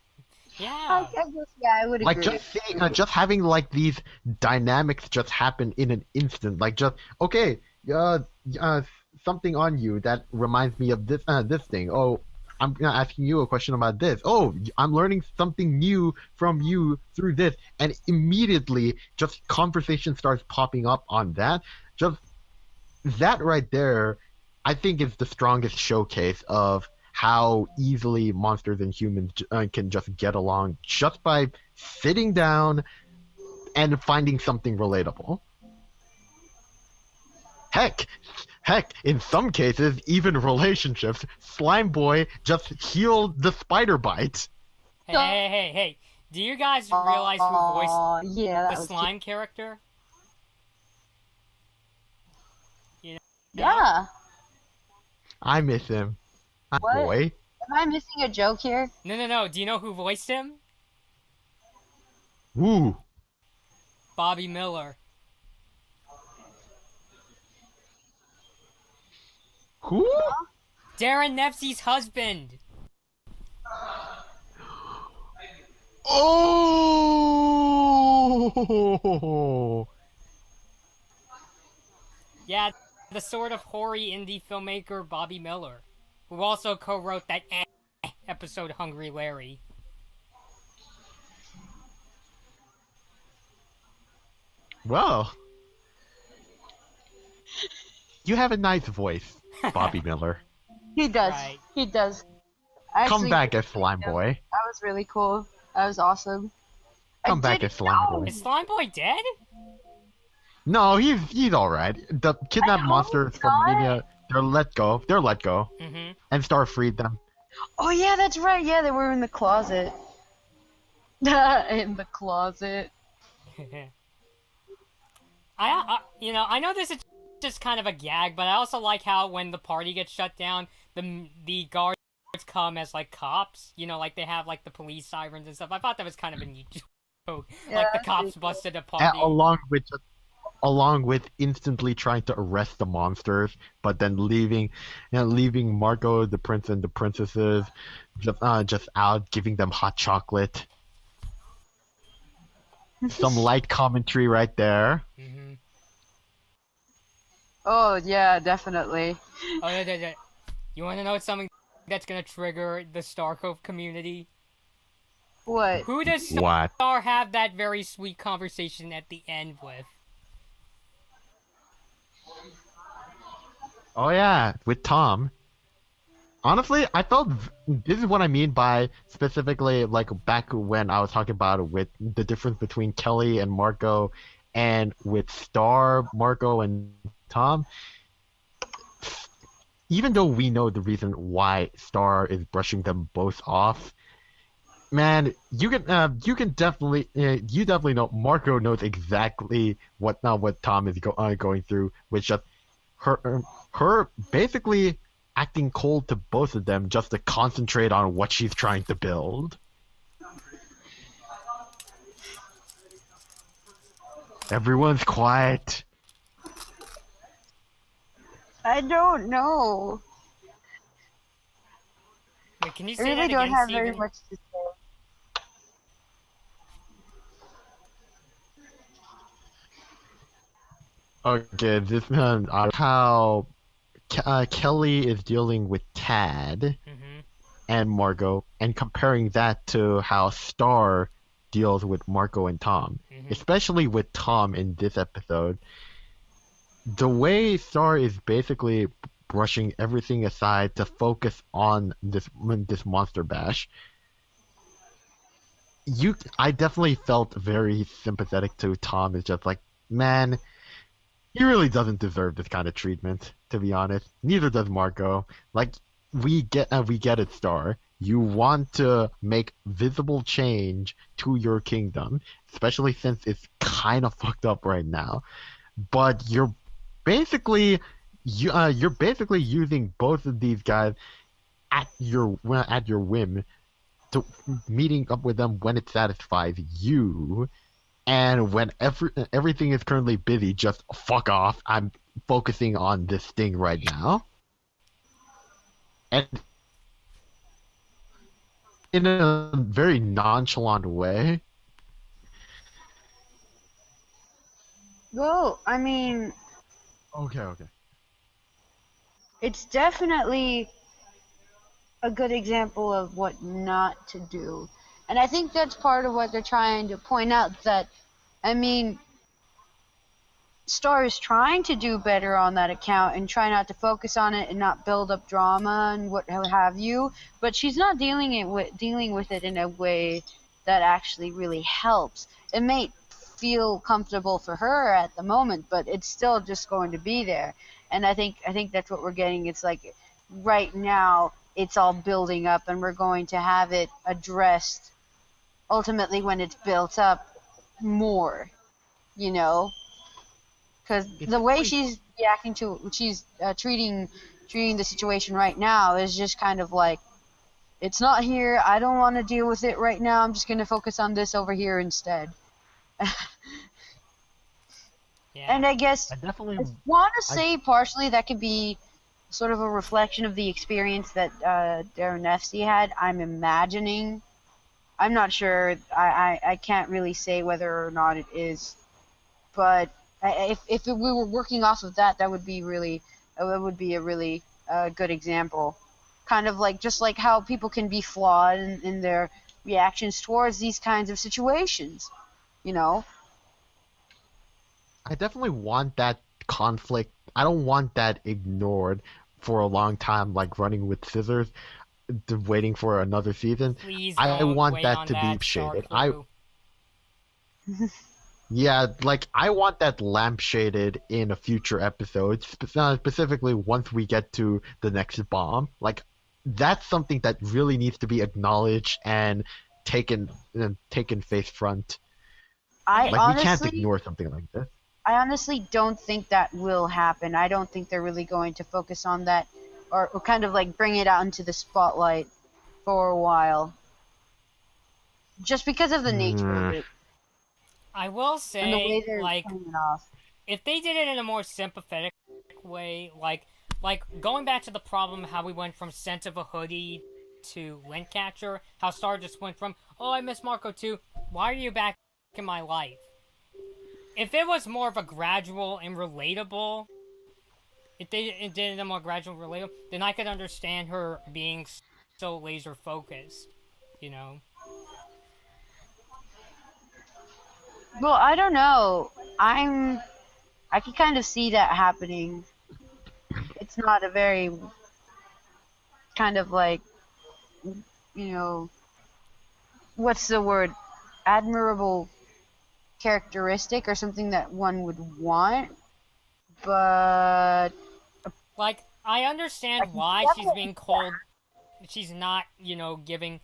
Yeah. I guess, yeah, I would Like agree. just seeing, just having like these dynamics just happen in an instant. Like just okay, something on you that reminds me of this thing. Oh, I'm asking you a question about this. Oh, I'm learning something new from you through this, and immediately just conversation starts popping up on that. Just that right there, I think is the strongest showcase of how easily monsters and humans can just get along just by sitting down and finding something relatable. Heck, in some cases, even relationships, Slime Boy just healed the spider bite. Hey. Do you guys realize who voiced yeah, that the was slime character? You know? Yeah. I miss him. What? Boy. Am I missing a joke here? No. Do you know who voiced him? Woo. Bobby Miller. Who? Darren Nepsy's husband. Oh! Yeah, the sort of hoary indie filmmaker Bobby Miller, who also co-wrote that episode Hungry Larry. Well, you have a nice voice, Bobby Miller. He does. Right. He does. Come back as Slime Boy. That was really cool. That was awesome. Come back as Slime Boy. Is Slime Boy dead? No, he's all right. The kidnapped monsters from Meteora, they're let go. Mm-hmm. And Star freed them. Oh yeah, that's right. Yeah, they were in the closet. In the closet. I know this is just kind of a gag, but I also like how when the party gets shut down, the guards come as like cops. You know, like they have like the police sirens and stuff. I thought that was kind of a neat joke. Yeah, Like the that's cops pretty cool. busted a party. Along with instantly trying to arrest the monsters, but then leaving Marco, the prince, and the princesses just out, giving them hot chocolate. Some light commentary right there. Mm-hmm. Oh yeah, definitely. Oh yeah. You want to know something that's gonna trigger the Starcove community? What? Who does What? Star have that very sweet conversation at the end with? Oh yeah, with Tom. Honestly, I felt this is what I mean by specifically like back when I was talking about it with the difference between Kelly and Marco, and with Star, Marco, and Tom. Even though we know the reason why Star is brushing them both off, man, you can definitely you definitely know Marco knows exactly what Tom is going through, which just her basically acting cold to both of them just to concentrate on what she's trying to build. Everyone's quiet. I don't know. Wait, can you I say really that don't again, have Steven? very much to say. Okay, this how Kelly is dealing with Tad Mm-hmm. and Margot, and comparing that to how Star deals with Marco and Tom, Mhm. especially with Tom in this episode. The way Star is basically brushing everything aside to focus on this monster bash. I definitely felt very sympathetic to Tom. It's just like, man, he really doesn't deserve this kind of treatment, to be honest. Neither does Marco. Like, we get it, Star. You want to make visible change to your kingdom, especially since it's kind of fucked up right now. but you're basically using both of these guys at your whim, to meeting up with them when it satisfies you, and when everything is currently busy, just fuck off. I'm focusing on this thing right now, and in a very nonchalant way. Well, I mean, Okay. it's definitely a good example of what not to do. And I think that's part of what they're trying to point out, that, I mean, Star is trying to do better on that account and try not to focus on it and not build up drama and what have you, but she's not dealing with it in a way that actually really helps. It may feel comfortable for her at the moment, but it's still just going to be there. And I think that's what we're getting. It's like right now it's all building up, and we're going to have it addressed ultimately when it's built up more, you know, because the way she's reacting to, she's treating the situation right now is just kind of like, it's not here, I don't want to deal with it right now, I'm just going to focus on this over here instead. Yeah. And I guess I definitely want to say partially that could be sort of a reflection of the experience that Darren Nefsey had. I'm imagining. I'm not sure. I can't really say whether or not it is. But if we were working off of that, that would be a really good example. Kind of like, just like how people can be flawed in their reactions towards these kinds of situations, you know? I definitely want that conflict. I don't want that ignored for a long time, like running with scissors, waiting for another season. Please I don't want wait that on to that, be shaded. Star Crew. Yeah, like I want that lampshaded in a future episode, specifically once we get to the next bomb. Like that's something that really needs to be acknowledged and taken face front. I Like we can't honestly, ignore something like this. I honestly don't think that will happen. I don't think they're really going to focus on that, or kind of like bring it out into the spotlight for a while. Just because of the nature of it I will and the way say, they're like, playing it off. if they did it in a more sympathetic way, like going back to the problem how we went from Scent of a Hoodie to Lint Catcher, how Star just went from, oh, I miss Marco too, why are you back in my life? If it was more of a gradual and relatable, if they did it in a more gradual and relatable, then I could understand her being so laser focused, you know? Well, I don't know. I can kind of see that happening. It's not a very kind of like, you know, what's the word? Admirable characteristic or something that one would want. But Like, I understand why she's being cold. She's not, giving,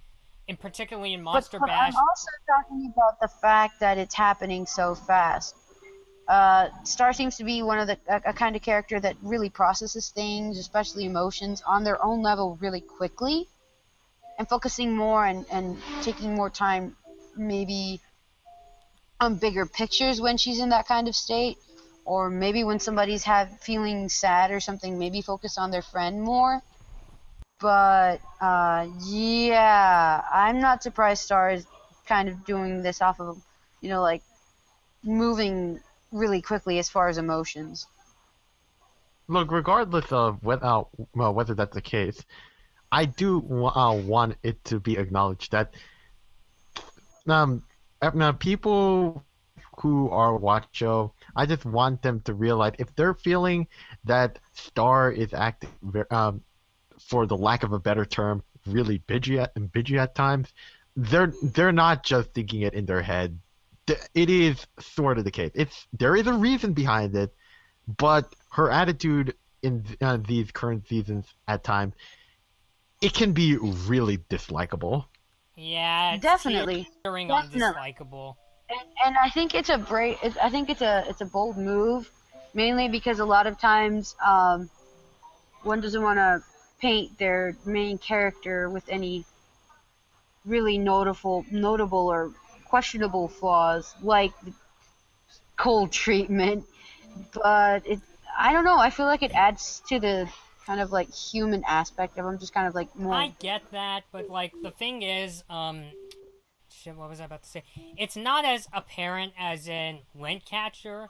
and particularly in Monster but Bash. I'm also talking about the fact that it's happening so fast. Star seems to be one of a kind of character that really processes things, especially emotions, on their own level really quickly, and focusing more and taking more time, maybe on bigger pictures when she's in that kind of state, or maybe when somebody's feeling sad or something, maybe focus on their friend more. But yeah, I'm not surprised Star is kind of doing this off of, like moving really quickly as far as emotions. Look, regardless of whether that's the case, I do want it to be acknowledged that now people who are watch show, I just want them to realize if they're feeling that Star is acting for the lack of a better term, really bitchy at times, they're not just thinking it in their head. It is sort of the case. There is a reason behind it, but her attitude in these current seasons at times, it can be really dislikable. Yeah, it's Definitely. teetering on dislikable. And I think it's a bold move, mainly because a lot of times one doesn't want to paint their main character with any really notable or questionable flaws, like the cold treatment. But I don't know. I feel like it adds to the kind of like human aspect of them, just kind of like more. I get that, but like the thing is, shit, what was I about to say? It's not as apparent as in Windcatcher.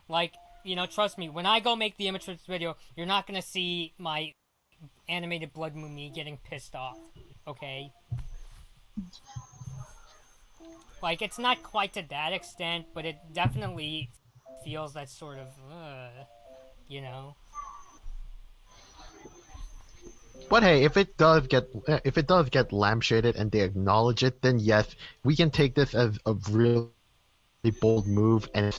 Like, you know, trust me, when I go make the image for this video, you're not gonna see my animated Blood Moon me getting pissed off, okay? Like, it's not quite to that extent, but it definitely feels that sort of, you know? But hey, if it does get lampshaded and they acknowledge it, then yes, we can take this as a really bold move, and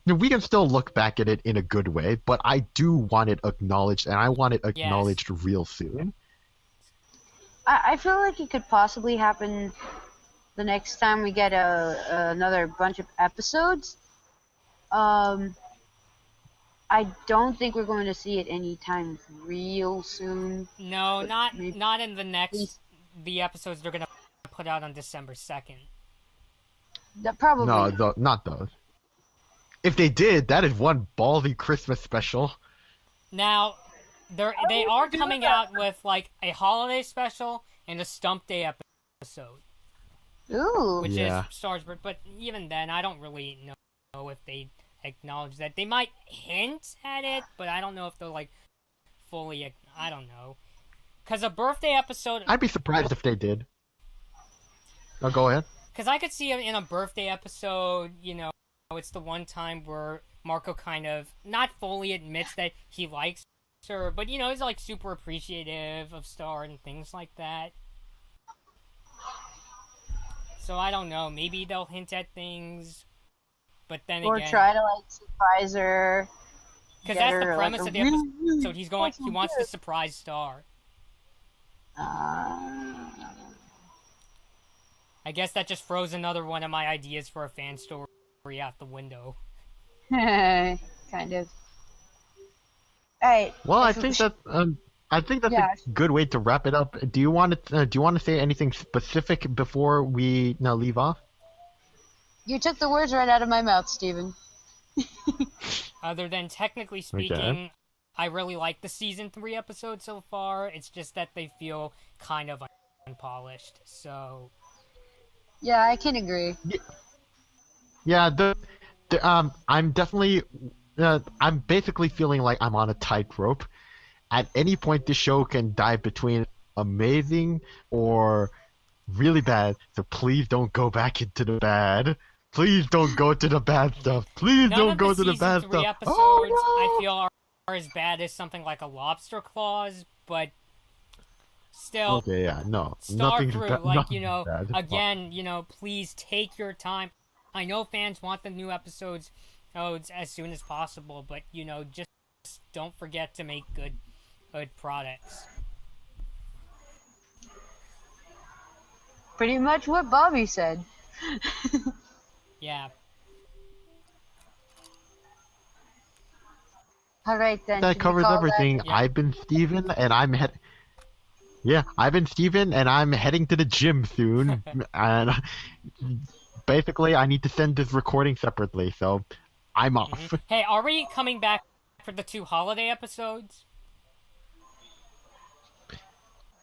we can still look back at it in a good way. But I do want it acknowledged, and I want it acknowledged real soon. I feel like it could possibly happen the next time we get another bunch of episodes. I don't think we're going to see it anytime real soon. No, not in the next the episodes they're gonna put out on December 2nd. That probably No, not those. If they did, that is one ballsy Christmas special. Now, they are coming out with like a holiday special and a Stump Day episode. Ooh. Which is Starsburg, but even then, I don't really know if they acknowledge that. They might hint at it, but I don't know if they'll like fully. I don't know, because a birthday episode. I'd be surprised if they did. Oh, go ahead. Because I could see in a birthday episode, you know, it's the one time where Marco kind of not fully admits that he likes her, but you know, he's like super appreciative of Star and things like that. So I don't know. Maybe they'll hint at things. But then or again, try to like surprise her. Because that's the premise of the episode. He wants to surprise Star. I guess that just throws another one of my ideas for a fan story out the window. Kind of. Alright. Well, I think that's a good way to wrap it up. Do you want to say anything specific before we now leave off? You took the words right out of my mouth, Steven. Other than technically speaking, I really like the season 3 episode so far. It's just that they feel kind of unpolished. So yeah, I can agree. Yeah, I'm definitely I'm basically feeling like I'm on a tightrope. At any point, this show can dive between amazing or really bad. So please don't go back into the bad. Please don't go to the bad stuff. Please don't go to the bad stuff. Episodes, oh, no! I feel are as bad as something like a lobster claws, but still. Okay, yeah, no, Star nothing's through, bad. like, you know, bad. again, you know, please take your time. I know fans want the new episodes as soon as possible, but you know, just don't forget to make good products. Pretty much what Bobby said. Yeah. All right then. That covers everything. Yeah. I've been Steven, and I'm heading to the gym soon. And basically, I need to send this recording separately, so I'm off. Mm-hmm. Hey, are we coming back for the 2 holiday episodes?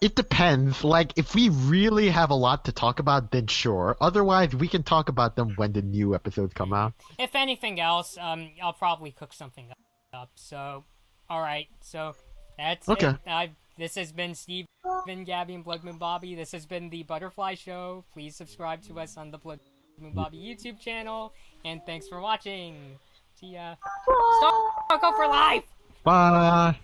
It depends. Like, if we really have a lot to talk about, then sure. Otherwise, we can talk about them when the new episodes come out. If anything else, I'll probably cook something up. So, alright. So, that's it. This has been Steven, Gabby, and Blood Moon Bobby. This has been The Butterfly Show. Please subscribe to us on the Blood Moon Bobby YouTube channel. And thanks for watching. See ya. Go for life! Bye!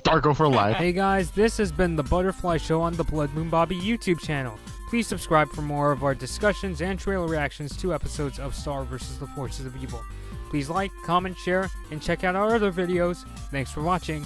Darko for life. Hey guys, this has been The Butterfly Show on the Blood Moon Bobby YouTube channel. Please subscribe for more of our discussions and trailer reactions to episodes of Star vs. The Forces of Evil. Please like, comment, share, and check out our other videos. Thanks for watching.